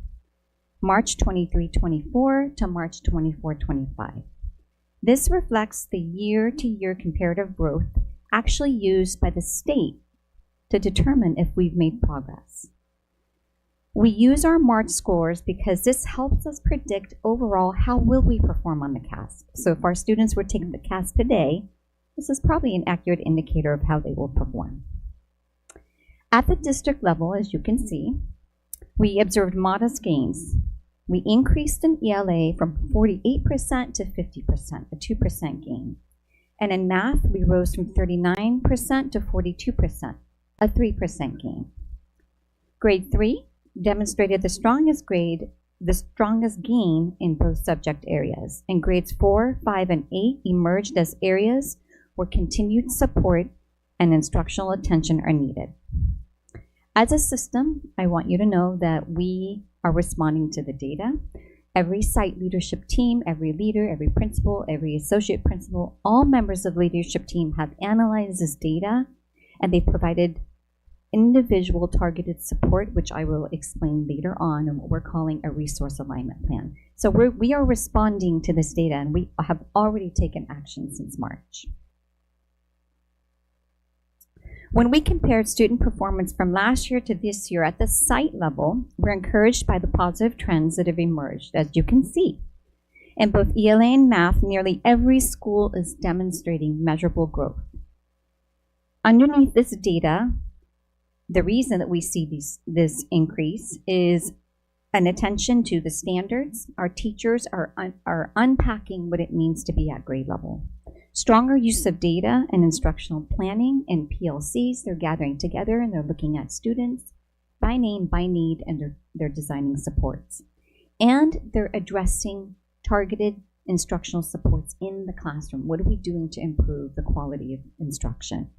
March 23-24 to March 24-25. This reflects the year-to-year comparative growth actually used by the state to determine if we've made progress. We use our March scores because this helps us predict overall how will we perform on the CASP. So if our students were taking the CASP today, this is probably an accurate indicator of how they will perform. At the district level, as you can see, we observed modest gains. We increased in ELA from 48% to 50%, a 2% gain. And in math, we rose from 39% to 42%, a 3% gain. Grade 3 demonstrated the strongest gain in both subject areas. And grades 4, 5, and 8 emerged as areas where continued support and instructional attention are needed. As a system, I want you to know that we are responding to the data. Every site leadership team, every leader, every principal, every associate principal, all members of leadership team have analyzed this data, and they've provided individual targeted support, which I will explain later on in what we're calling a resource alignment plan. So we are responding to this data, and we have already taken action since March. When we compared student performance from last year to this year at the site level, we're encouraged by the positive trends that have emerged, as you can see. In both ELA and math, nearly every school is demonstrating measurable growth. Underneath this data, the reason that we see this increase is an attention to the standards. Our teachers are unpacking what it means to be at grade level. Stronger use of data and instructional planning and PLCs. They're gathering together and they're looking at students by name, by need, and they're designing supports. And they're addressing targeted instructional supports in the classroom. What are we doing to improve the quality of instruction?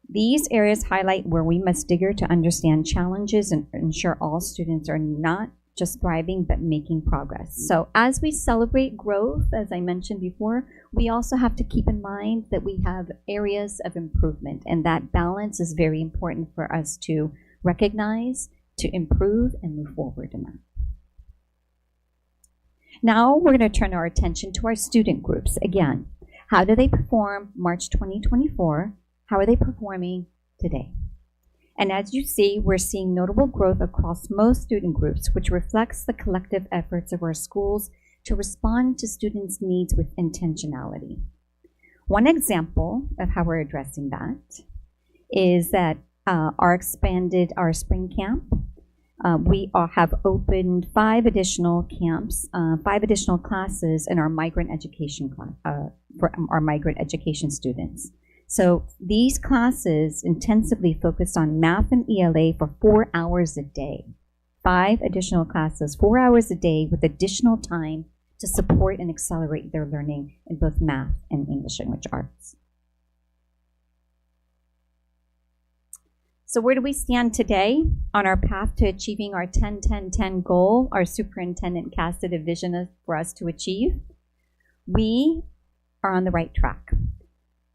These areas highlight where we must dig to understand challenges and ensure all students are not just thriving, but making progress. So as we celebrate growth, as I mentioned before, we also have to keep in mind that we have areas of improvement, and that balance is very important for us to recognize, to improve, and move forward in that. Now we're going to turn our attention to our student groups. Again, how do they perform March 2024? How are they performing today? And as you see, we're seeing notable growth across most student groups, which reflects the collective efforts of our schools to respond to students' needs with intentionality. One example of how we're addressing that is that our spring camp. We have opened 5 additional camps, 5 additional classes in our migrant education for our migrant education students. So these classes intensively focused on math and ELA for 4 hours a day. 5 additional classes, 4 hours a day with additional time to support and accelerate their learning in both math and English language arts. So where do we stand today on our path to achieving our 10-10-10 goal our superintendent casted a vision for us to achieve? We are on the right track.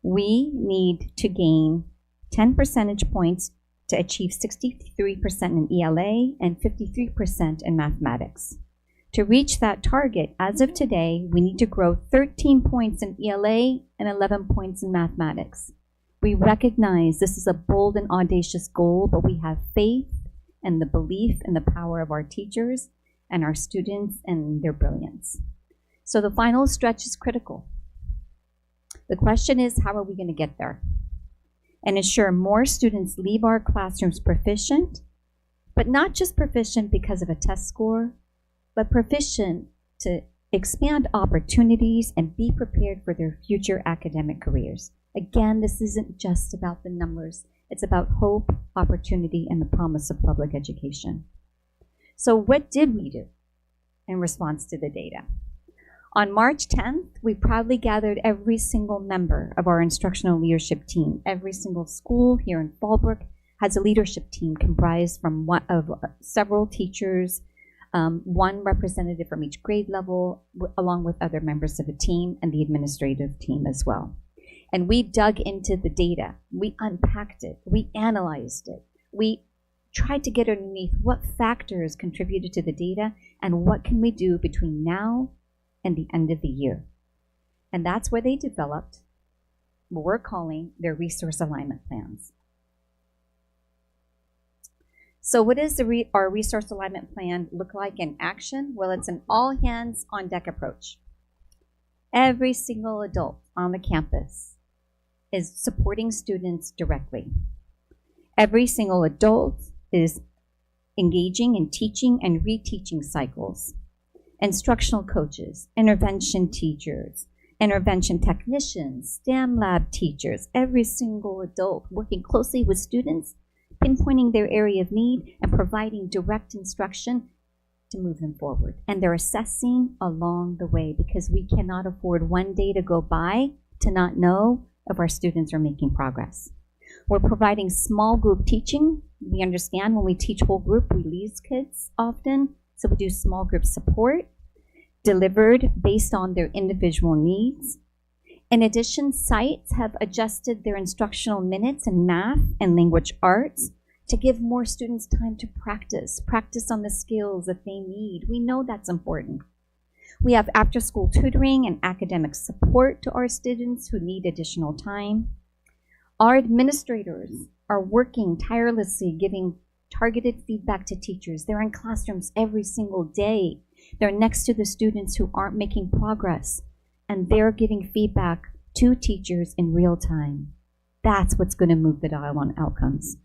We need to gain 10 percentage points to achieve 63% in ELA and 53% in mathematics. To reach that target, as of today, we need to grow 13 points in ELA and 11 points in mathematics. We recognize this is a bold and audacious goal, but we have faith and the belief in the power of our teachers and our students and their brilliance. So the final stretch is critical. The question is, how are we going to get there? And ensure more students leave our classrooms proficient, but not just proficient because of a test score, but proficient to expand opportunities and be prepared for their future academic careers. Again, this isn't just about the numbers. It's about hope, opportunity, and the promise of public education. So what did we do in response to the data? On March 10th, we proudly gathered every single member of our instructional leadership team. Every single school here in Fallbrook has a leadership team comprised from several teachers, one representative from each grade level, along with other members of the team and the administrative team as well. And we dug into the data. We unpacked it. We analyzed it. We tried to get underneath what factors contributed to the data and what can we do between now and the end of the year. And that's where they developed what we're calling their resource alignment plans. So what does our resource alignment plan look like in action? Well, it's an all hands on deck approach. Every single adult on the campus is supporting students directly. Every single adult is engaging in teaching and reteaching cycles. Instructional coaches, intervention teachers, intervention technicians, STEM lab teachers, every single adult working closely with students, pinpointing their area of need and providing direct instruction to move them forward. And they're assessing along the way because we cannot afford one day to go by to not know if our students are making progress. We're providing small group teaching. We understand when we teach whole group, we lose kids often. So we do small group support delivered based on their individual needs. In addition, sites have adjusted their instructional minutes in math and language arts to give more students time to practice on the skills that they need. We know that's important. We have after-school tutoring and academic support to our students who need additional time. Our administrators are working tirelessly, giving targeted feedback to teachers. They're in classrooms every single day. They're next to the students who aren't making progress, and they're giving feedback to teachers in real time. That's what's going to move the dial on outcomes.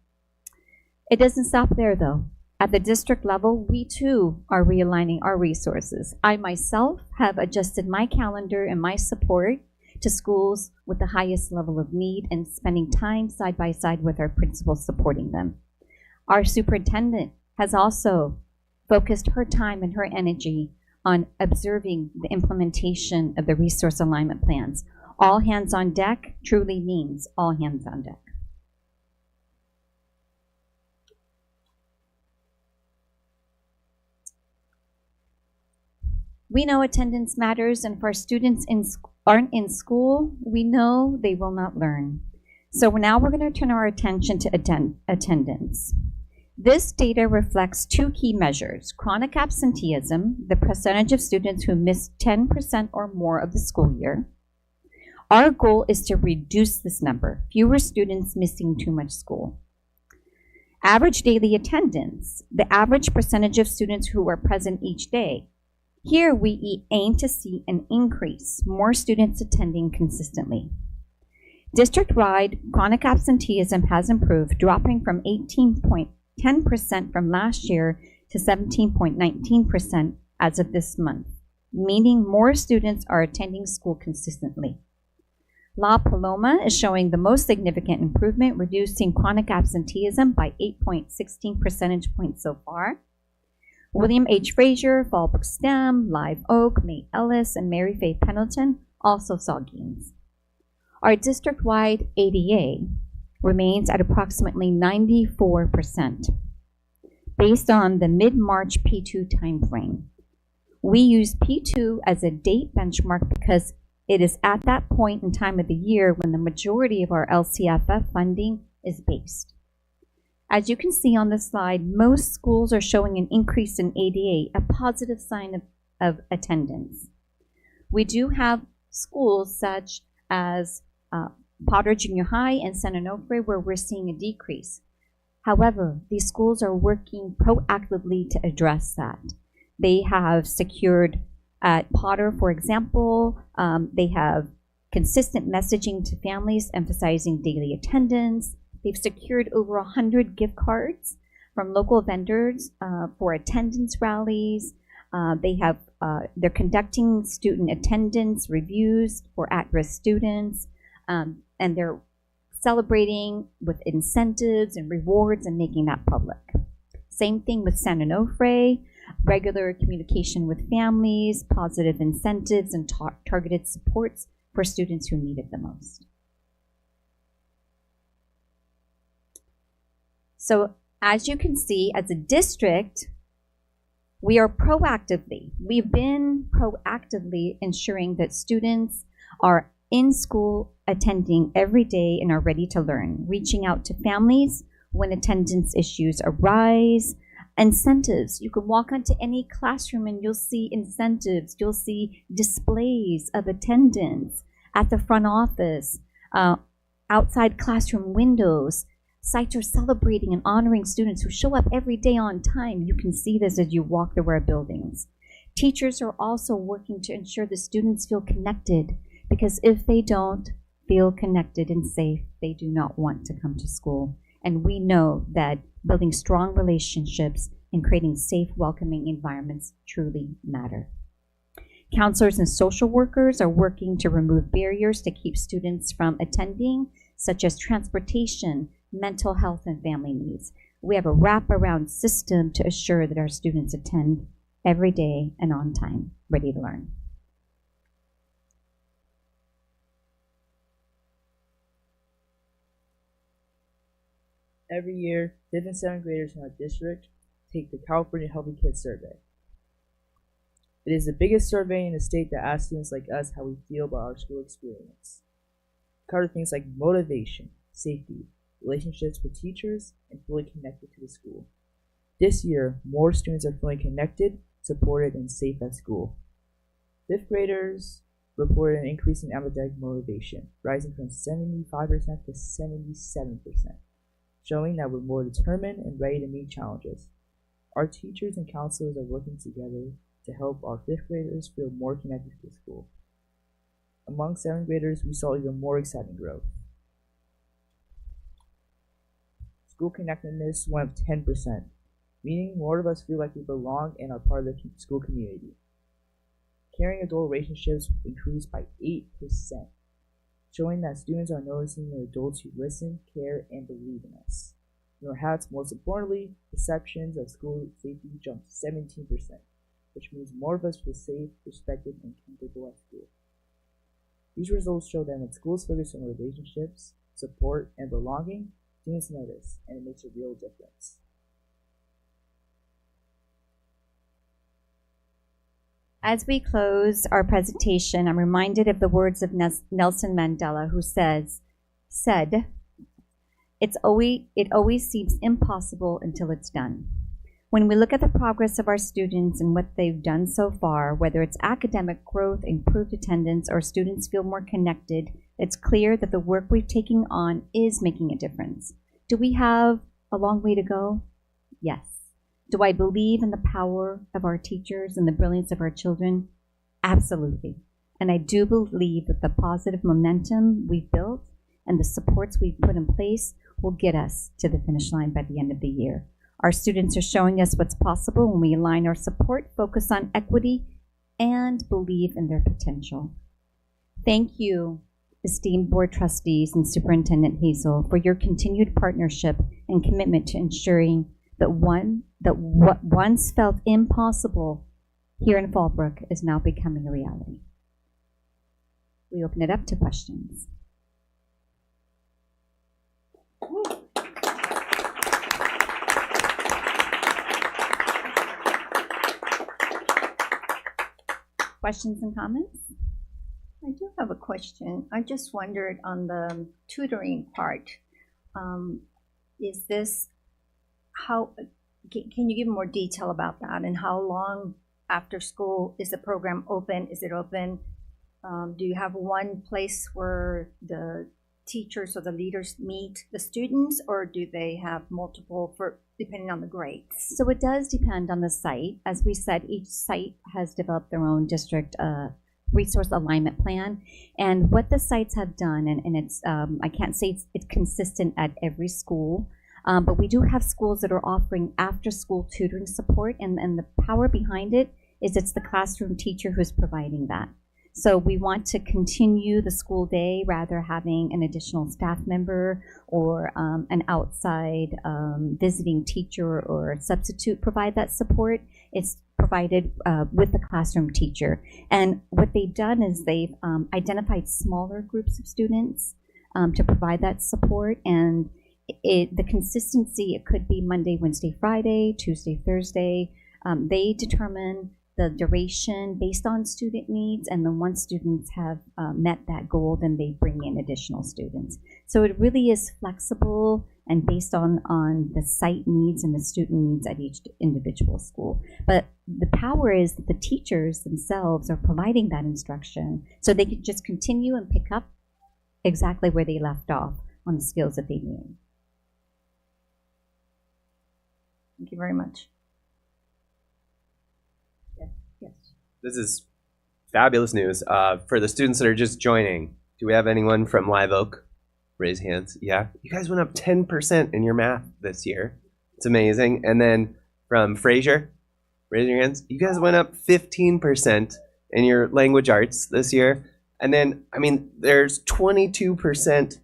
It doesn't stop there, though. At the district level, we too are realigning our resources. I myself have adjusted my calendar and my support to schools with the highest level of need and spending time side by side with our principals supporting them. Our superintendent has also focused her time and her energy on observing the implementation of the resource alignment plans. All hands on deck truly means all hands on deck. We know attendance matters, and if our students aren't in school, we know they will not learn. So now we're going to turn our attention to attendance. This data reflects two key measures: chronic absenteeism, the percentage of students who miss 10% or more of the school year. Our goal is to reduce this number, fewer students missing too much school. Average daily attendance, the average percentage of students who are present each day. Here we aim to see an increase, more students attending consistently. District-wide, chronic absenteeism has improved, dropping from 18.10% from last year to 17.19% as of this month, meaning more students are attending school consistently. La Paloma is showing the most significant improvement, reducing chronic absenteeism by 8.16 percentage points so far. William H. Frazier, Fallbrook STEM, Live Oak, May Ellis, and Mary Faith Pendleton also saw gains. Our district-wide ADA remains at approximately 94%. Based on the mid-March P2 timeframe, we use P2 as a date benchmark because it is at that point in time of the year when the majority of our LCFF funding is based. As you can see on the slide, most schools are showing an increase in ADA, a positive sign of attendance. We do have schools such as Potter Junior High and San Onofre where we're seeing a decrease. However, these schools are working proactively to address that. They have secured at Potter, for example, they have consistent messaging to families emphasizing daily attendance. They've secured over 100 gift cards from local vendors for attendance rallies. They're conducting student attendance reviews for at-risk students, and they're celebrating with incentives and rewards and making that public. Same thing with San Onofre, regular communication with families, positive incentives, and targeted supports for students who need it the most. So as you can see, as a district, we've been proactively ensuring that students are in school attending every day and are ready to learn, reaching out to families when attendance issues arise. Incentives, you can walk onto any classroom and you'll see incentives, you'll see displays of attendance at the front office, outside classroom windows. Sites are celebrating and honoring students who show up every day on time. You can see this as you walk through our buildings. Teachers are also working to ensure the students feel connected, because if they don't feel connected and safe, they do not want to come to school. And we know that building strong relationships and creating safe, welcoming environments truly matter. Counselors and social workers are working to remove barriers to keep students from attending, such as transportation, mental health, and family needs. We have a wraparound system to assure that our students attend every day and on time, ready to learn. Every year, 5th and 7th graders in our district take the California Healthy Kids Survey. It is the biggest survey in the state that asks students like us how we feel about our school experience. It covers things like motivation, safety, relationships with teachers, and feeling connected to the school. This year, more students are feeling connected, supported, and safe at school. 5th graders reported an increase in academic motivation, rising from 75% to 77%. Showing that we're more determined and ready to meet challenges. Our teachers and counselors are working together to help our 5th graders feel more connected to the school. Among 7th graders, we saw even more exciting growth. School connectedness went up 10%, meaning more of us feel like we belong and are part of the school community. Caring adult relationships increased by 8%. Showing that students are noticing the adults who listen, care, and believe in us. And perhaps most importantly, perceptions of school safety jumped 17%, which means more of us feel safe, respected, and comfortable at school. These results show that when schools focus on relationships, support, and belonging, students notice, and it makes a real difference. As we close our presentation, I'm reminded of the words of Nelson Mandela, who said, it always seems impossible until it's done. When we look at the progress of our students and what they've done so far, whether it's academic growth, improved attendance, or students feel more connected, it's clear that the work we're taking on is making a difference. Do we have a long way to go? Yes. Do I believe in the power of our teachers and the brilliance of our children? Absolutely. And I do believe that the positive momentum we've built and the supports we've put in place will get us to the finish line by the end of the year. Our students are showing us what's possible when we align our support, focus on equity, and believe in their potential. Thank you, esteemed board trustees and Superintendent Hazel, for your continued partnership and commitment to ensuring that one, that what once felt impossible here in Fallbrook is now becoming a reality. We open it up to questions. Questions and comments? I do have a question. I just wondered on the tutoring part. Is this how? Can you give more detail about that? And how long after school is the program open? Is it open? Do you have one place where the teachers or the leaders meet the students, or do they have multiple for depending on the grades? So it does depend on the site. As we said, each site has developed their own district resource alignment plan. And what the sites have done, and it's I can't say it's consistent at every school, but we do have schools that are offering after-school tutoring support, and the power behind it is it's the classroom teacher who's providing that. So we want to continue the school day rather having an additional staff member or an outside visiting teacher or substitute provide that support. It's provided with the classroom teacher. And what they've done is they've identified smaller groups of students to provide that support. And the consistency, it could be Monday, Wednesday, Friday, Tuesday, Thursday. They determine the duration based on student needs, and then once students have met that goal, then they bring in additional students. So it really is flexible and based on the site needs and the student needs at each individual school. But the power is that the teachers themselves are providing that instruction, so they can just continue and pick up exactly where they left off on the skills that they need. Thank you very much. This is fabulous news. For the students that are just joining, do we have anyone from Live Oak? Raise hands. Yeah. You guys went up 10% in your math this year. It's amazing. And then from Fraser, raise your hands. You guys went up 15% in your language arts this year. And then, I mean, there's 22%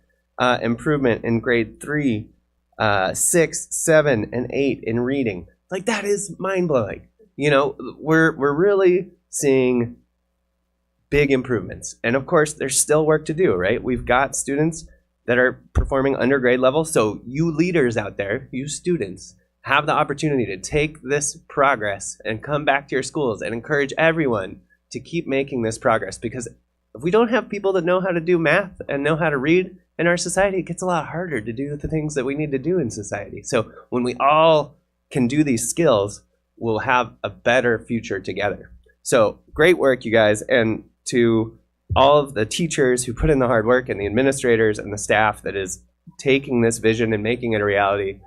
improvement in grade 3, 6, 7, and 8 in reading. Like, that is mind-blowing. You know, we're really seeing big improvements. And of course, there's still work to do, right? We've got students that are performing under grade level. So you leaders out there, you students, have the opportunity to take this progress and come back to your schools and encourage everyone to keep making this progress. Because if we don't have people that know how to do math and know how to read in our society, it gets a lot harder to do the things that we need to do in society. So when we all can do these skills, we'll have a better future together. So great work, you guys. And to all of the teachers who put in the hard work and the administrators and the staff that is taking this vision and making it a reality,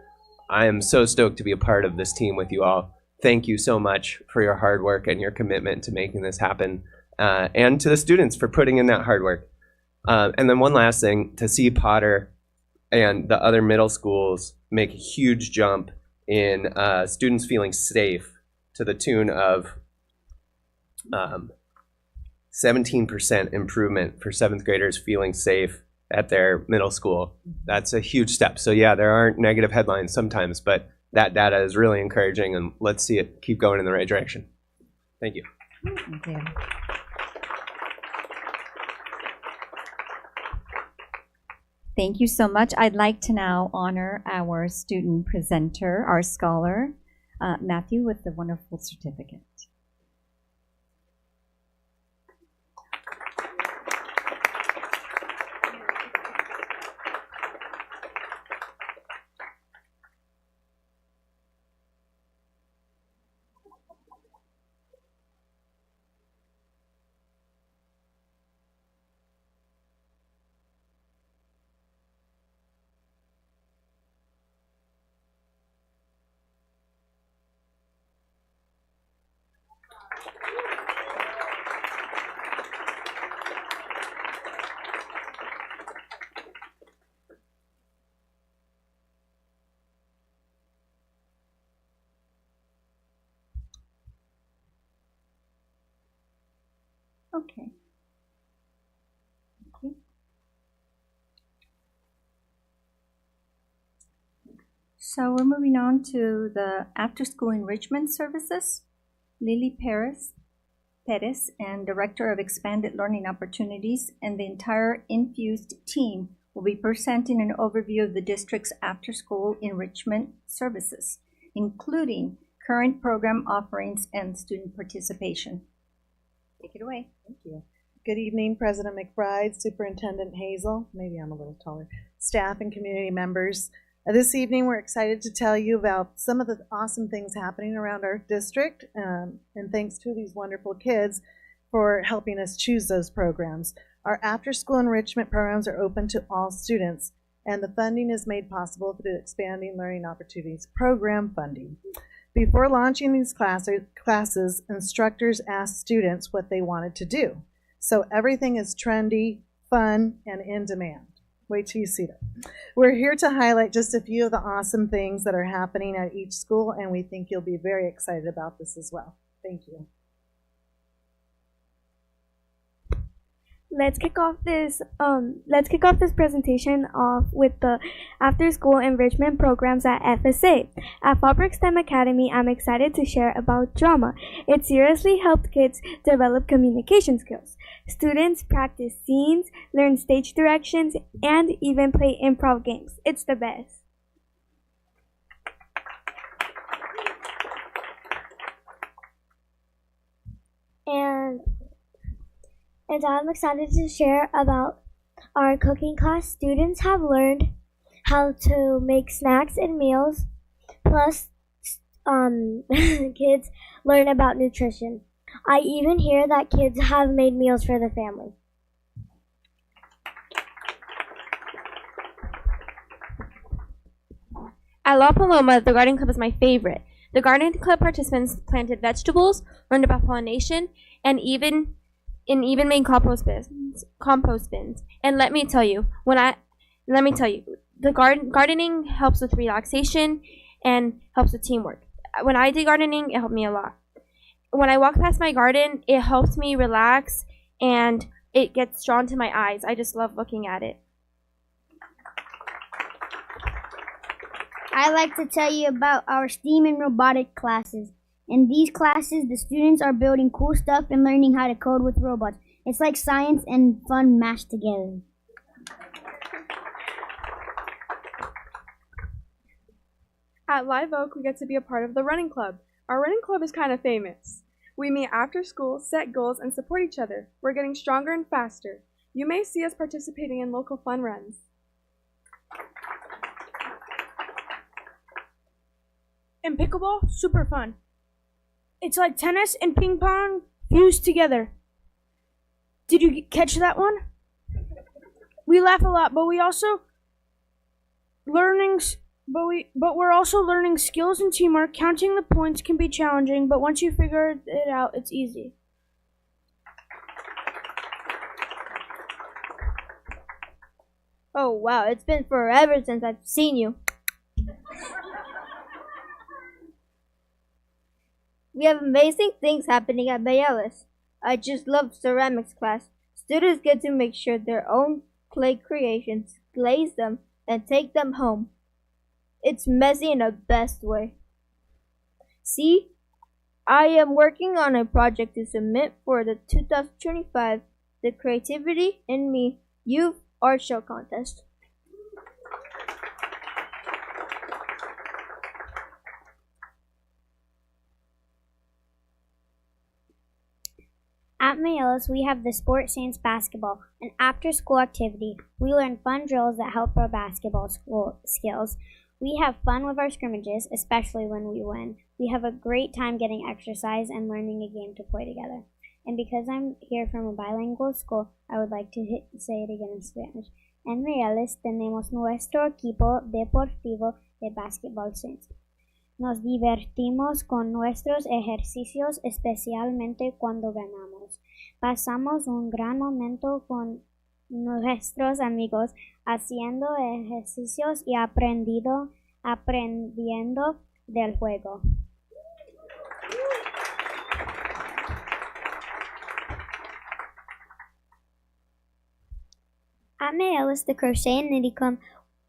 I am so stoked to be a part of this team with you all. Thank you so much for your hard work and your commitment to making this happen, and to the students for putting in that hard work. And then one last thing, to see Potter and the other middle schools make a huge jump in students feeling safe to the tune of 17% improvement for 7th graders feeling safe at their middle school. That's a huge step. So yeah, there aren't negative headlines sometimes, but that data is really encouraging, and let's see it keep going in the right direction. Thank you. Thank you. Thank you so much. I'd like to now honor our student presenter, our scholar, Matthew, with the wonderful certificate. Okay. Thank you. So we're moving on to the after-school enrichment services. Lily Perez, and Director of Expanded Learning Opportunities, and the entire Infused team will be presenting an overview of the district's after-school enrichment services, including current program offerings and student participation. Take it away. Thank you. Good evening, President McBride, Superintendent Hazel, maybe I'm a little taller, staff and community members. This evening, we're excited to tell you about some of the awesome things happening around our district, and thanks to these wonderful kids for helping us choose those programs. Our after-school enrichment programs are open to all students, and the funding is made possible through Expanding Learning Opportunities program funding. Before launching these classes, instructors asked students what they wanted to do. So everything is trendy, fun, and in demand. Wait till you see them. We're here to highlight just a few of the awesome things that are happening at each school, and we think you'll be very excited about this as well. Thank you. Let's kick off this presentation off with the after-school enrichment programs at FSA. At Fabric STEM Academy, I'm excited to share about drama. It seriously helped kids develop communication skills. Students practice scenes, learn stage directions, and even play improv games. It's the best. And I'm excited to share about our cooking class. Students have learned how to make snacks and meals, plus kids learn about nutrition. I even hear that kids have made meals for the family. At La Paloma, the garden club is my favorite. The garden club participants planted vegetables, learned about pollination, and even made compost bins. And let me tell you, the gardening helps with relaxation and helps with teamwork. When I did gardening, it helped me a lot. When I walk past my garden, it helps me relax and it gets drawn to my eyes. I just love looking at it. I'd like to tell you about our STEAM and robotic classes. In these classes, the students are building cool stuff and learning how to code with robots. It's like science and fun mashed together. At Live Oak, we get to be a part of the running club. Our running club is kind of famous. We meet after school, set goals, and support each other. We're getting stronger and faster. You may see us participating in local fun runs. And pickleball, super fun. It's like tennis and ping pong fused together. Did you catch that one? We laugh a lot, but we're also learning skills and teamwork. Counting the points can be challenging, but once you figure it out, it's easy. Oh wow, it's been forever since I've seen you. We have amazing things happening at Bayales. I just love ceramics class. Students get to make sure their own clay creations, glaze them, and take them home. It's messy in the best way. See, I am working on a project to submit for the 2025 The Creativity in Me Youth Art Show Contest. At Mayos, we have the Sport Science Basketball, an after-school activity. We learn fun drills that help our basketball skills. We have fun with our scrimmages, especially when we win. We have a great time getting exercise and learning a game to play together. And because I'm here from a bilingual school, I would like to say it again in Spanish. En Reales tenemos nuestro equipo deportivo de Basketball Saints. Nos divertimos con nuestros ejercicios, especialmente cuando ganamos. Pasamos un gran momento con nuestros amigos haciendo ejercicios y aprendiendo del juego. At Mayelles, the Crochet and Knitting Club,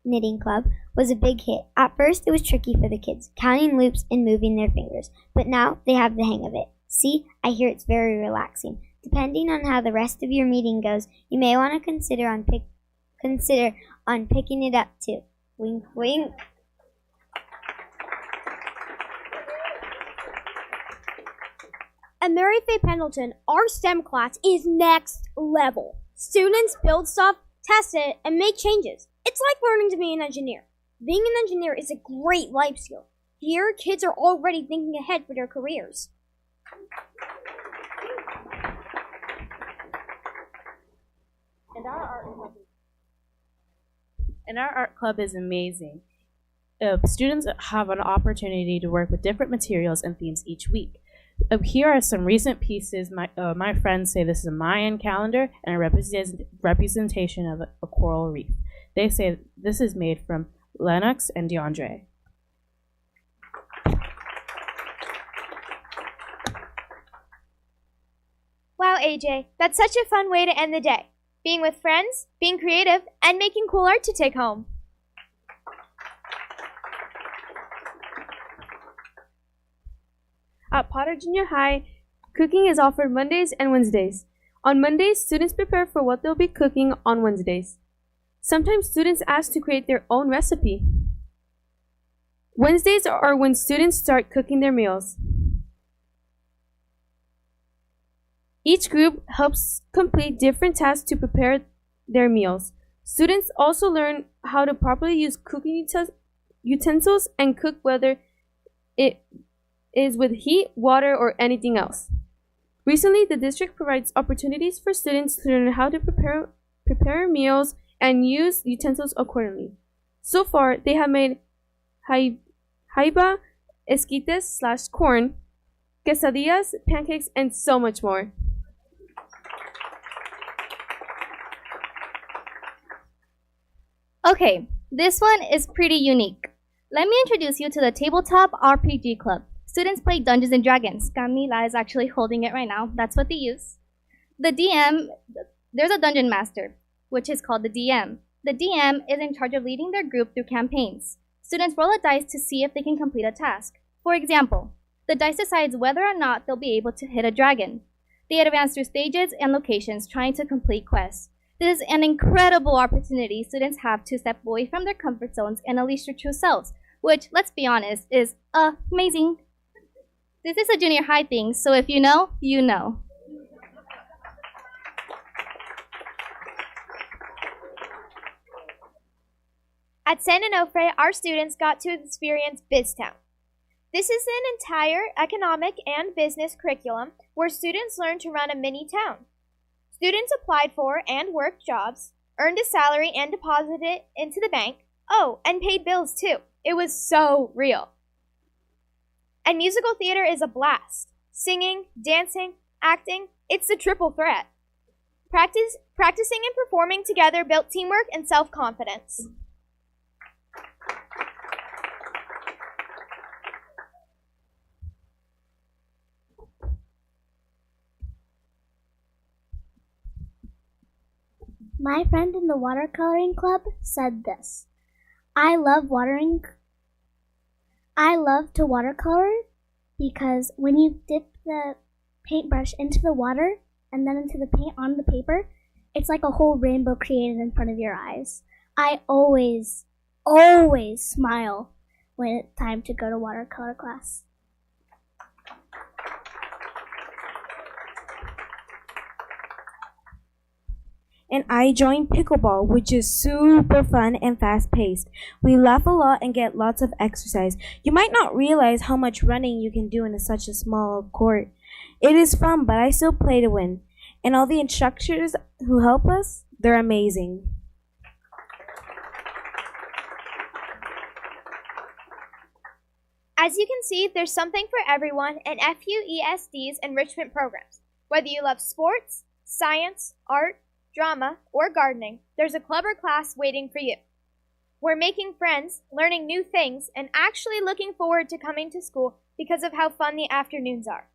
knitting club was a big hit. At first, it was tricky for the kids, counting loops and moving their fingers, but now they have the hang of it. See, I hear it's very relaxing. Depending on how the rest of your meeting goes, you may want to consider on picking it up too. Wink, wink. At Mary Faye Pendleton, our STEM class is next level. Students build stuff, test it, and make changes. It's like learning to be an engineer. Being an engineer is a great life skill. Here, kids are already thinking ahead for their careers. And our art club is amazing. Students have an opportunity to work with different materials and themes each week. Here are some recent pieces. My friends say this is a Mayan calendar and a representation of a coral reef. They say this is made from Lennox and DeAndre. Wow, AJ, that's such a fun way to end the day. Being with friends, being creative, and making cool art to take home. At Potter Junior High, cooking is offered Mondays and Wednesdays. On Mondays, students prepare for what they'll be cooking on Wednesdays. Sometimes students ask to create their own recipe. Wednesdays are when students start cooking their meals. Each group helps complete different tasks to prepare their meals. Students also learn how to properly use cooking utensils and cook, whether it is with heat, water, or anything else. Recently, the district provides opportunities for students to learn how to prepare meals and use utensils accordingly. So far, they have made jaiba, esquites / corn, quesadillas, pancakes, and so much more. Okay, this one is pretty unique. Let me introduce you to the Tabletop RPG Club. Students play Dungeons and Dragons. Camila is actually holding it right now. That's what they use. The DM, there's a Dungeon Master, which is called the DM. The DM is in charge of leading their group through campaigns. Students roll a dice to see if they can complete a task. For example, the dice decides whether or not they'll be able to hit a dragon. They advance through stages and locations trying to complete quests. This is an incredible opportunity students have to step away from their comfort zones and unleash their true selves, which, let's be honest, is amazing. This is a junior high thing, so if you know, you know. At San Onofre, our students got to experience BizTown. This is an entire economic and business curriculum where students learn to run a mini town. Students applied for and worked jobs, earned a salary and deposited it into the bank. Oh, and paid bills too. It was so real. And musical theater is a blast. Singing, dancing, acting, it's the triple threat. Practicing and performing together built teamwork and self-confidence. My friend in the watercoloring club said this: I love to watercolor because when you dip the paintbrush into the water and then into the paint on the paper, it's like a whole rainbow created in front of your eyes. I always smile when it's time to go to watercolor class. And I joined pickleball, which is super fun and fast-paced. We laugh a lot and get lots of exercise. You might not realize how much running you can do in such a small court. It is fun, but I still play to win. And all the instructors who help us, they're amazing. As you can see, there's something for everyone in FUESD's enrichment programs. Whether you love sports, science, art, drama, or gardening, there's a club or class waiting for you. We're making friends, learning new things, and actually looking forward to coming to school because of how fun the afternoons are.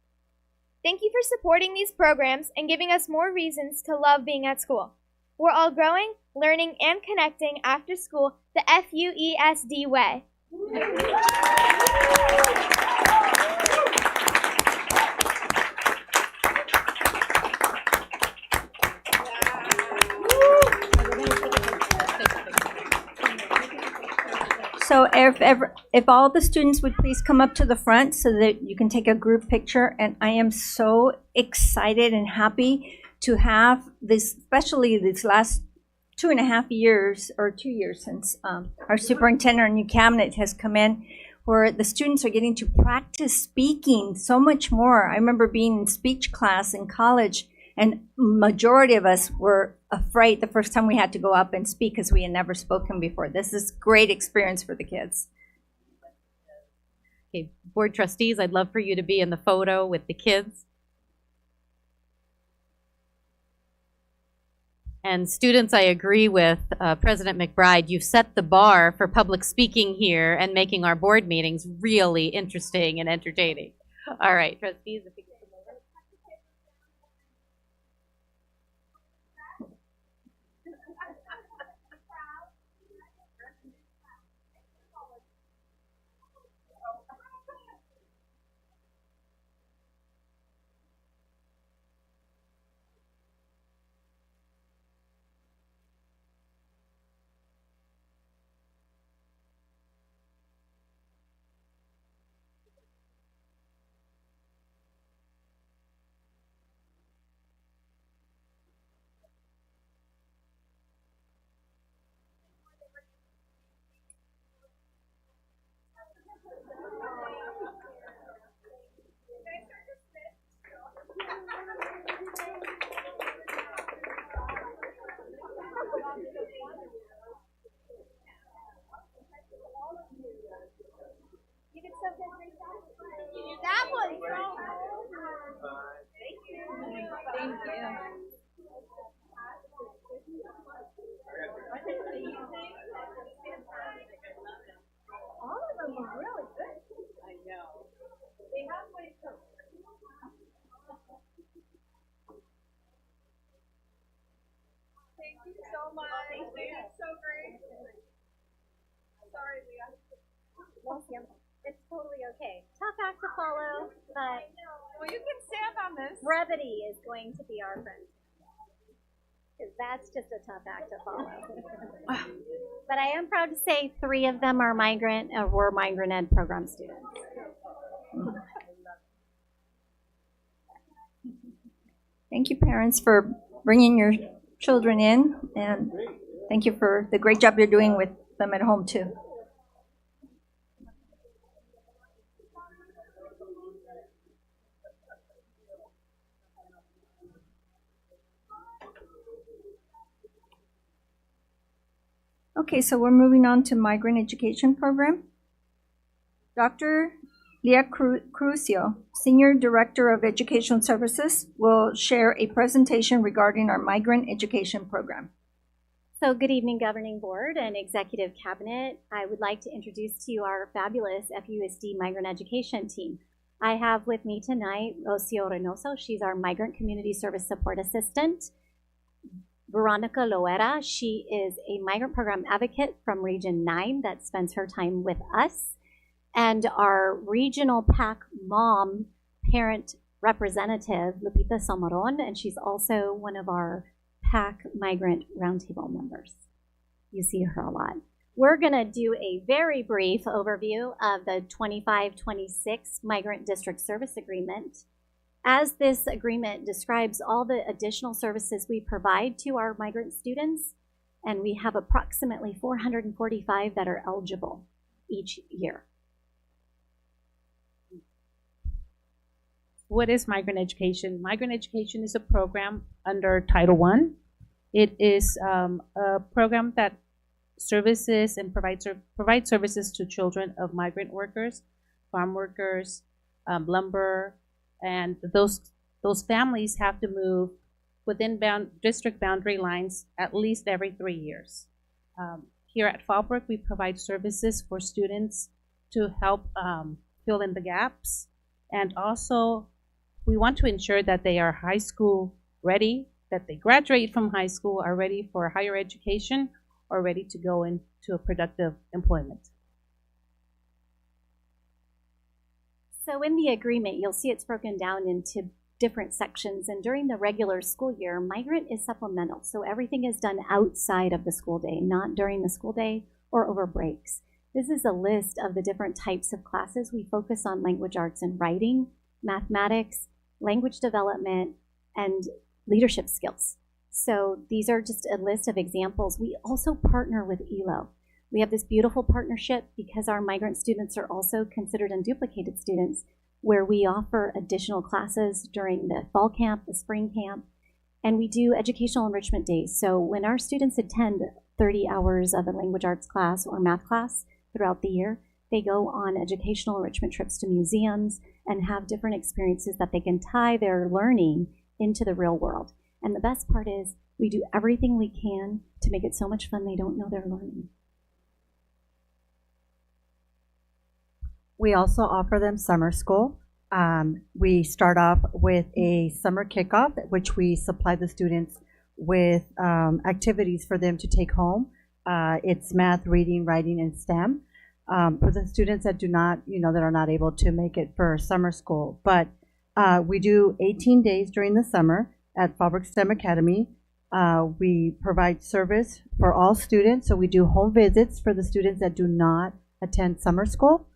Thank you for supporting these programs and giving us more reasons to love being at school. We're all growing, learning, and connecting after school the FUESD way. So if all the students would please come up to the front so that you can take a group picture. And I am so excited and happy to have this, especially these last 2.5 years, or 2 years since our superintendent, our new cabinet has come in, where the students are getting to practice speaking so much more. I remember being in speech class in college, and majority of us were afraid the first time we had to go up and speak because we had never spoken before. This is great experience for the kids. Okay, board trustees, I'd love for you to be in the photo with the kids. And students, I agree with President McBride. You've set the bar for public speaking here and making our board meetings really interesting and entertaining. All right, trustees, if you can come over. That was Thank you. all of them were really good. I know. They have ways to. Thank you so much. It's so great. Sorry, Leah. It's totally okay. Tough act to follow, but Well, you can stand on this. brevity is going to be our friend. Because that's just a tough act to follow. But I am proud to say 3 of them are were migrant ed program students. Thank you, parents, for bringing your children in, and thank you for the great job you're doing with them at home, too. Okay, so we're moving on to migrant education program. Dr. Leah Crucio, Senior Director of Education Services, will share a presentation regarding our migrant education program. So good evening, Governing Board and Executive Cabinet. I would like to introduce to you our fabulous FUSD Migrant Education team. I have with me tonight Rocio Reynoso. She's our Migrant Community Service Support Assistant. Veronica Loera, she is a migrant program advocate from Region 9 that spends her time with us. And our regional PAC mom parent representative, Lupita Somaron, and she's also one of our PAC Migrant Roundtable members. You see her a lot. We're going to do a very brief overview of the 25-26 Migrant District Service Agreement. As this agreement describes all the additional services we provide to our migrant students, and we have approximately 445 that are eligible each year. What is migrant education? Migrant education is a program under Title I. It is a program that services and provides services to children of migrant workers, farm workers, lumber, and those families have to move within district boundary lines at least every 3 years. Here at Fallbrook, we provide services for students to help fill in the gaps, and also we want to ensure that they are high school ready, that they graduate from high school, are ready for higher education, or ready to go into a productive employment. So in the agreement, you'll see it's broken down into different sections, and during the regular school year, migrant is supplemental. So everything is done outside of the school day, not during the school day or over breaks. This is a list of the different types of classes. We focus on language arts and writing, mathematics, language development, and leadership skills. So these are just a list of examples. We also partner with ELO. We have this beautiful partnership because our migrant students are also considered unduplicated students, where we offer additional classes during the fall camp, the spring camp, and we do educational enrichment days. So when our students attend 30 hours of a language arts class or math class throughout the year, they go on educational enrichment trips to museums and have different experiences that they can tie their learning into the real world. And the best part is we do everything we can to make it so much fun they don't know they're learning. We also offer them summer school. We start off with a summer kickoff, which we supply the students with activities for them to take home. It's math, reading, writing, and STEM. For the students that do not, that are not able to make it for summer school. But we do 18 days during the summer at Fallbrook STEM Academy. We provide service for all students, so we do home visits for the students that do not attend summer school.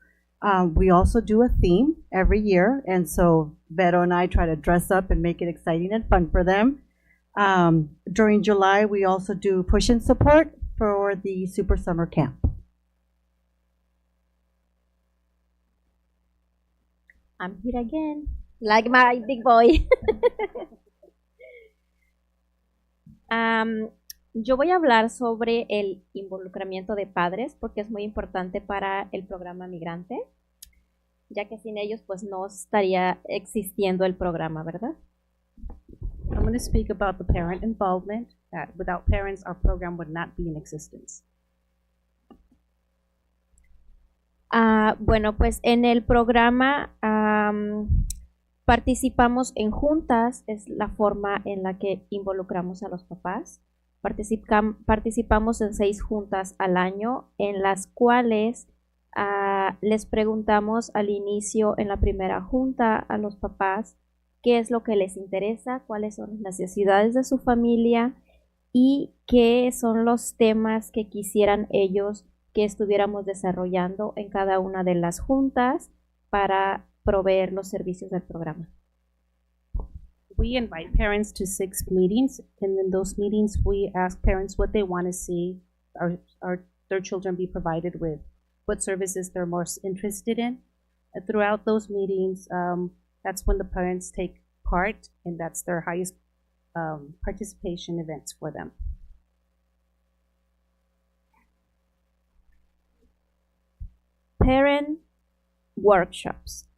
We also do a theme every year, and so Vero and I try to dress up and make it exciting and fun for them. During July, we also do push and support for the Super Summer Camp. I'm here again, like my big boy. Yo voy a hablar sobre el involucramiento de padres porque es muy importante para el programa migrante, ya que sin ellos pues no estaría existiendo el programa, ¿verdad? I'm going to speak about the parent involvement, that without parents our program would not be in existence. Bueno, pues en el programa participamos en juntas, es la forma en la que involucramos a los papás. Participamos en 6 juntas al año, en las cuales les preguntamos al inicio, en la primera junta, a los papás qué es lo que les interesa, cuáles son las necesidades de su familia y qué son los temas que quisieran ellos que estuviéramos desarrollando en cada una de las juntas para proveer los servicios del programa. We invite parents to 6 meetings, and in those meetings we ask parents what they want to see their children be provided with, what services they're most interested in. And throughout those meetings, that's when the parents take part, and that's their highest participation events for them. Parent workshops.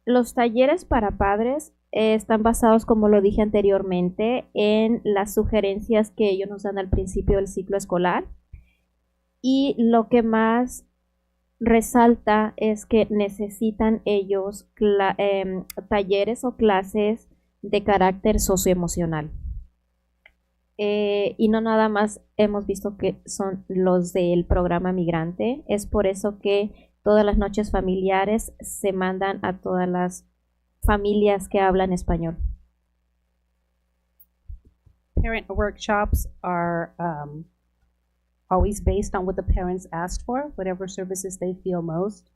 Los talleres para padres están basados, como lo dije anteriormente, en las sugerencias que ellos nos dan al principio del ciclo escolar. Y lo que más resalta es que necesitan ellos talleres o clases de carácter socioemocional. Y no nada más hemos visto que son los del programa migrante. Es por eso que todas las noches familiares se mandan a todas las familias que hablan español. Parent workshops are always based on what the parents asked for, whatever services they feel most.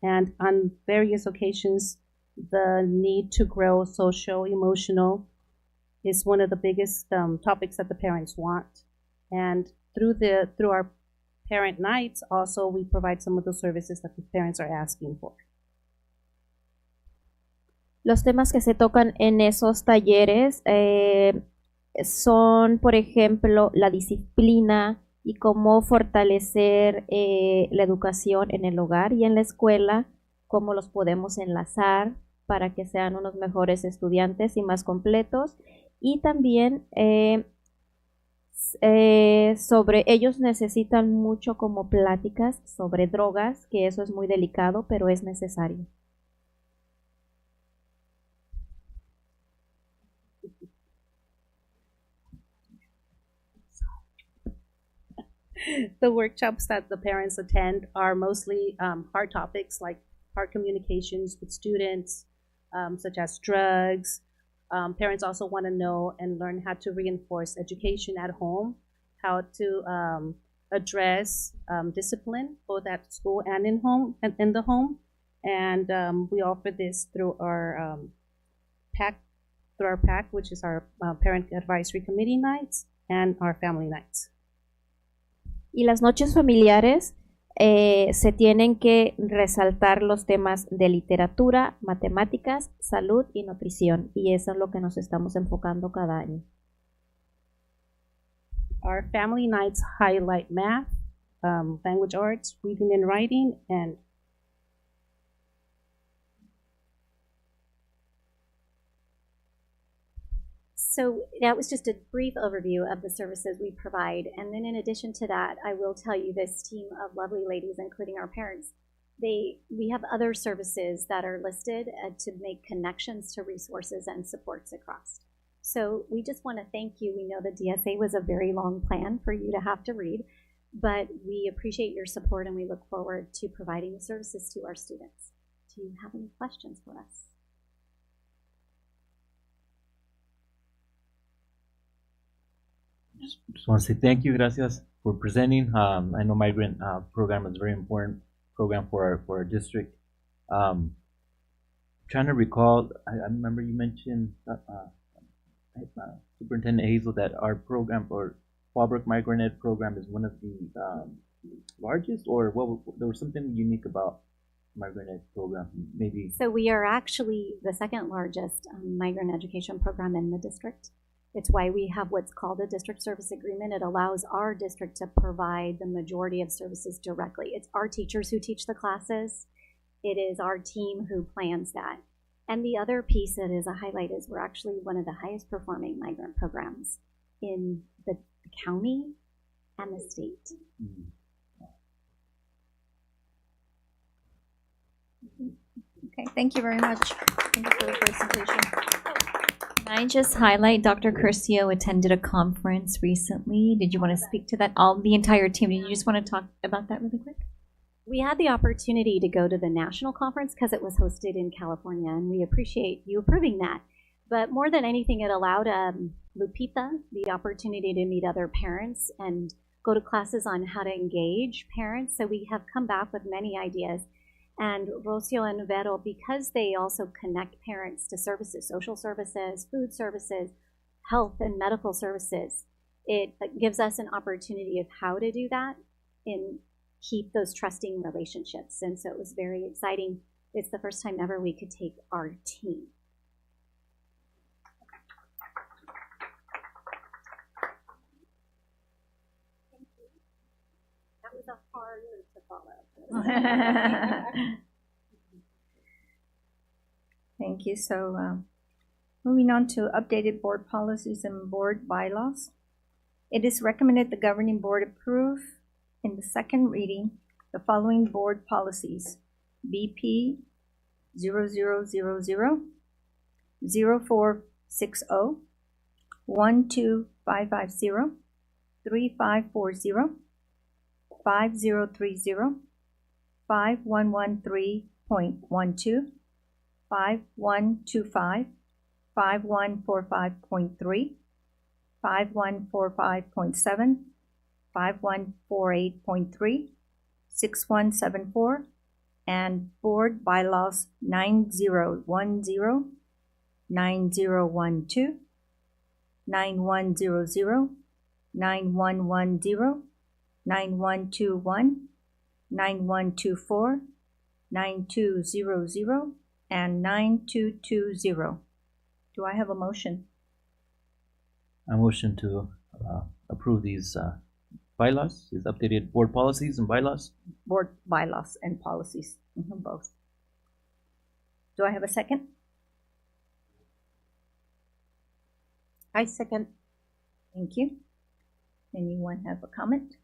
And on various occasions, the need to grow social, emotional is one of the biggest topics that the parents want. And through our parent nights, also we provide some of the services that the parents are asking for. Los temas que se tocan en esos talleres son, por ejemplo, la disciplina y cómo fortalecer la educación en el hogar y en la escuela, cómo los podemos enlazar para que sean unos mejores estudiantes y más completos. Y también sobre ellos necesitan mucho como pláticas sobre drogas, que eso es muy delicado, pero es necesario. The workshops that the parents attend are mostly hard topics like hard communications with students, such as drugs. Parents also want to know and learn how to reinforce education at home, how to address discipline both at school and in the home. And we offer this through our PAC, which is our Parent Advisory Committee nights and our family nights. Y las noches familiares se tienen que resaltar los temas de literatura, matemáticas, salud y nutrición. Y eso es lo que nos estamos enfocando cada año. Our family nights highlight math, language arts, reading and writing, and So that was just a brief overview of the services we provide. And then in addition to that, I will tell you this team of lovely ladies, including our parents, we have other services that are listed to make connections to resources and supports across. So we just want to thank you. We know the DSA was a very long plan for you to have to read, but we appreciate your support and we look forward to providing the services to our students. Do you have any questions for us? Just want to say thank you, gracias for presenting. I know migrant program is a very important program for our district. Trying to recall, I remember you mentioned Superintendent Hazel that our program or Fallbrook Migrant Ed program is one of the largest, or there was something unique about migrant ed program, maybe. So we are actually the second largest migrant education program in the district. It's why we have what's called a district service agreement. It allows our district to provide the majority of services directly. It's our teachers who teach the classes. It is our team who plans that. And the other piece that is a highlight is we're actually one of the highest performing migrant programs in the county and the state. Okay, thank you very much. Thank you for the presentation. Can I just highlight Dr. Curcio attended a conference recently? Did you want to speak to that? The entire team. Did you just want to talk about that really quick? We had the opportunity to go to the national conference because it was hosted in California, and we appreciate you approving that. But more than anything, it allowed Lupita the opportunity to meet other parents and go to classes on how to engage parents. So we have come back with many ideas. And Rocio and Vero, because they also connect parents to services, social services, food services, health and medical services, it gives us an opportunity of how to do that and keep those trusting relationships. And so it was very exciting. It's the first time ever we could take our team. That was a hard move to follow. Thank you. So moving on to updated board policies and board bylaws. It is recommended the governing board approve in the second reading the following board policies: BP 0000, 0460, 12550, 3540, 5030, 5113.12, 5125, 5145.3, 5145.7, 5148.3, 6174, and Board Bylaws 9010, 9012, 9100, 9110, 9121, 9124, 9200, and 9220. Do I have a motion? I motion to approve these bylaws, these updated board policies and bylaws. Board bylaws and policies, both. Do I have a second? I second. Thank you. Anyone have a comment?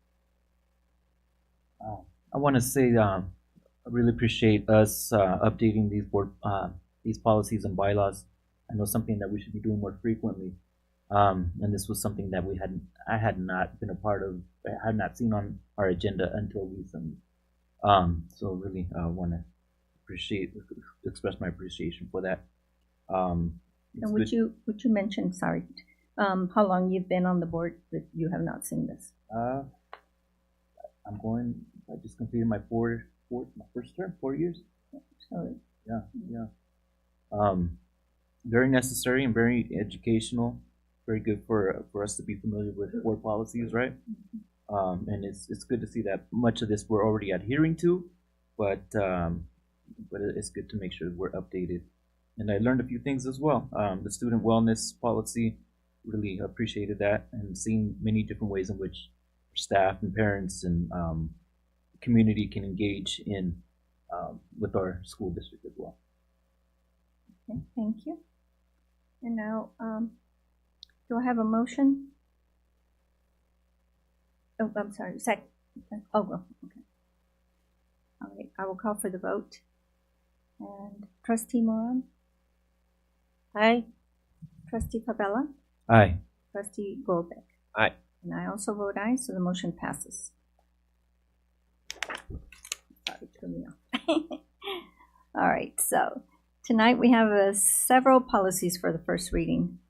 I want to say I really appreciate us updating these board these policies and bylaws. I know something that we should be doing more frequently. And this was something that I had not been a part of, I had not seen on our agenda until recently. So really want to express my appreciation for that. And would you mention, sorry, how long you've been on the board that you have not seen this? I just completed my first term, 4 years. So, Yeah. Very necessary and very educational, very good for us to be familiar with board policies, right? And it's good to see that much of this we're already adhering to, but it's good to make sure we're updated. And I learned a few things as well. The student wellness policy, really appreciated that, and seeing many different ways in which staff and parents and community can engage in with our school district as well. Okay, thank you. And now, do I have a motion? Oh, I'm sorry, second. Oh, well, okay. All right, I will call for the vote. And Trustee Moran? Aye. Trustee Favela? Aye. Trustee Goldbeck? Aye. And I also vote aye, so the motion passes. Sorry, threw me off. All right, so tonight we have several policies for the first reading.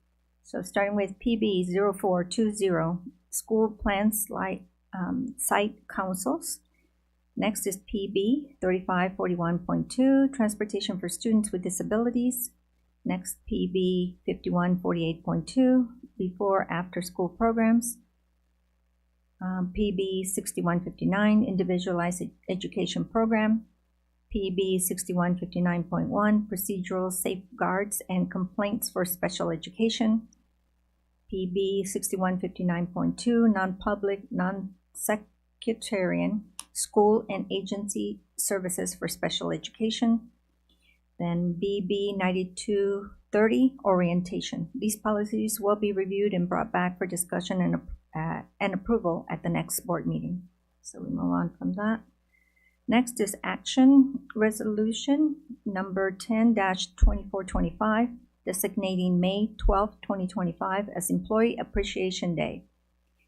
So starting with PB 0420, School Plan Site Councils. Next is PB 3541.2, Transportation for Students with Disabilities. Next, PB 5148.2, Before After School Programs. PB 6159, Individualized Education Program. PB 6159.1, Procedural Safeguards and Complaints for Special Education. PB 6159.2, Non-Public, Non-Sectarian School and Agency Services for Special Education. Then BB 9230, Orientation. These policies will be reviewed and brought back for discussion and approval at the next board meeting. So we move on from that. Next is Action Resolution number 10-2425, designating May 12, 2025 as Employee Appreciation Day.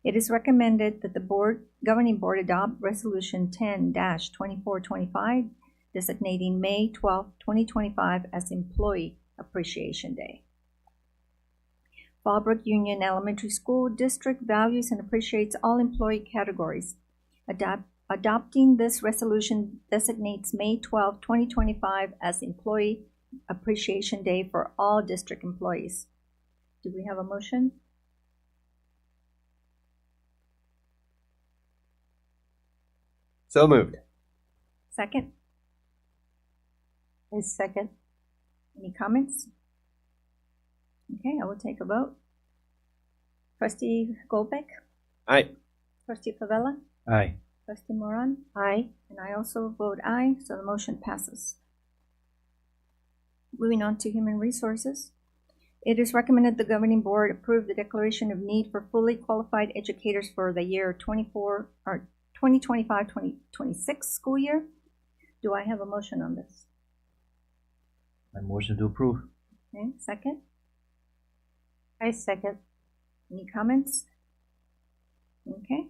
It is recommended that the governing board adopt Resolution 10-2425, designating May 12, 2025 as Employee Appreciation Day. Fallbrook Union Elementary School District values and appreciates all employee categories. Adopting this resolution designates May 12, 2025 as Employee Appreciation Day for all district employees. Do we have a motion? So moved. Second? A second. Any comments? Okay, I will take a vote. Trustee Goldbeck? Aye. Trustee Favela? Aye. Trustee Moran? Aye. And I also vote aye, so the motion passes. Moving on to Human Resources. It is recommended the governing board approve the declaration of need for fully qualified educators for the year 2025-2026 school year. Do I have a motion on this? I motion to approve. Okay, second. I second. Any comments? Okay,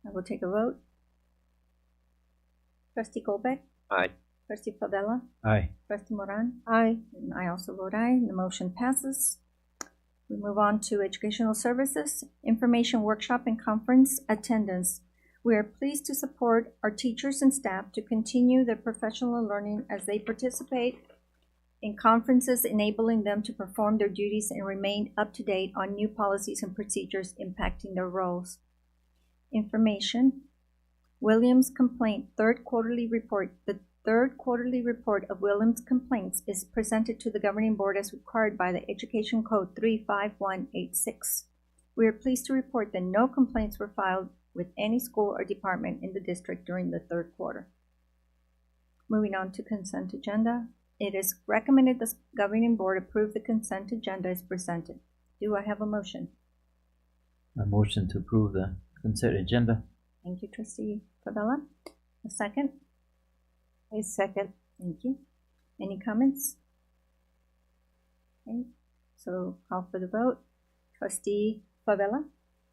I will take a vote. Trustee Goldbeck? Aye. Trustee Favela? Aye. Trustee Moran? Aye. And I also vote aye, and the motion passes. We move on to Educational Services, Information Workshop and Conference Attendance. We are pleased to support our teachers and staff to continue their professional learning as they participate in conferences, enabling them to perform their duties and remain up to date on new policies and procedures impacting their roles. Information. Williams Complaint Third Quarterly Report. The third quarterly report of Williams Complaints is presented to the governing board as required by the Education Code 35186. We are pleased to report that no complaints were filed with any school or department in the district during the third quarter. Moving on to consent agenda. It is recommended the governing board approve the consent agenda as presented. Do I have a motion? A motion to approve the consent agenda. Thank you, Trustee Favela. A second? A second. Thank you. Any comments? Okay, so call for the vote. Trustee Favela?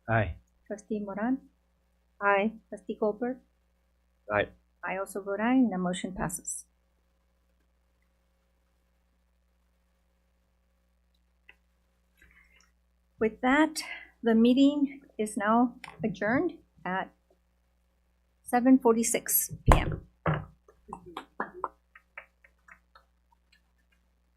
Aye. Trustee Moran? Aye. Trustee Goldberg? Aye. I also vote aye, and the motion passes. With that, the meeting is now adjourned at 7:46 p.m.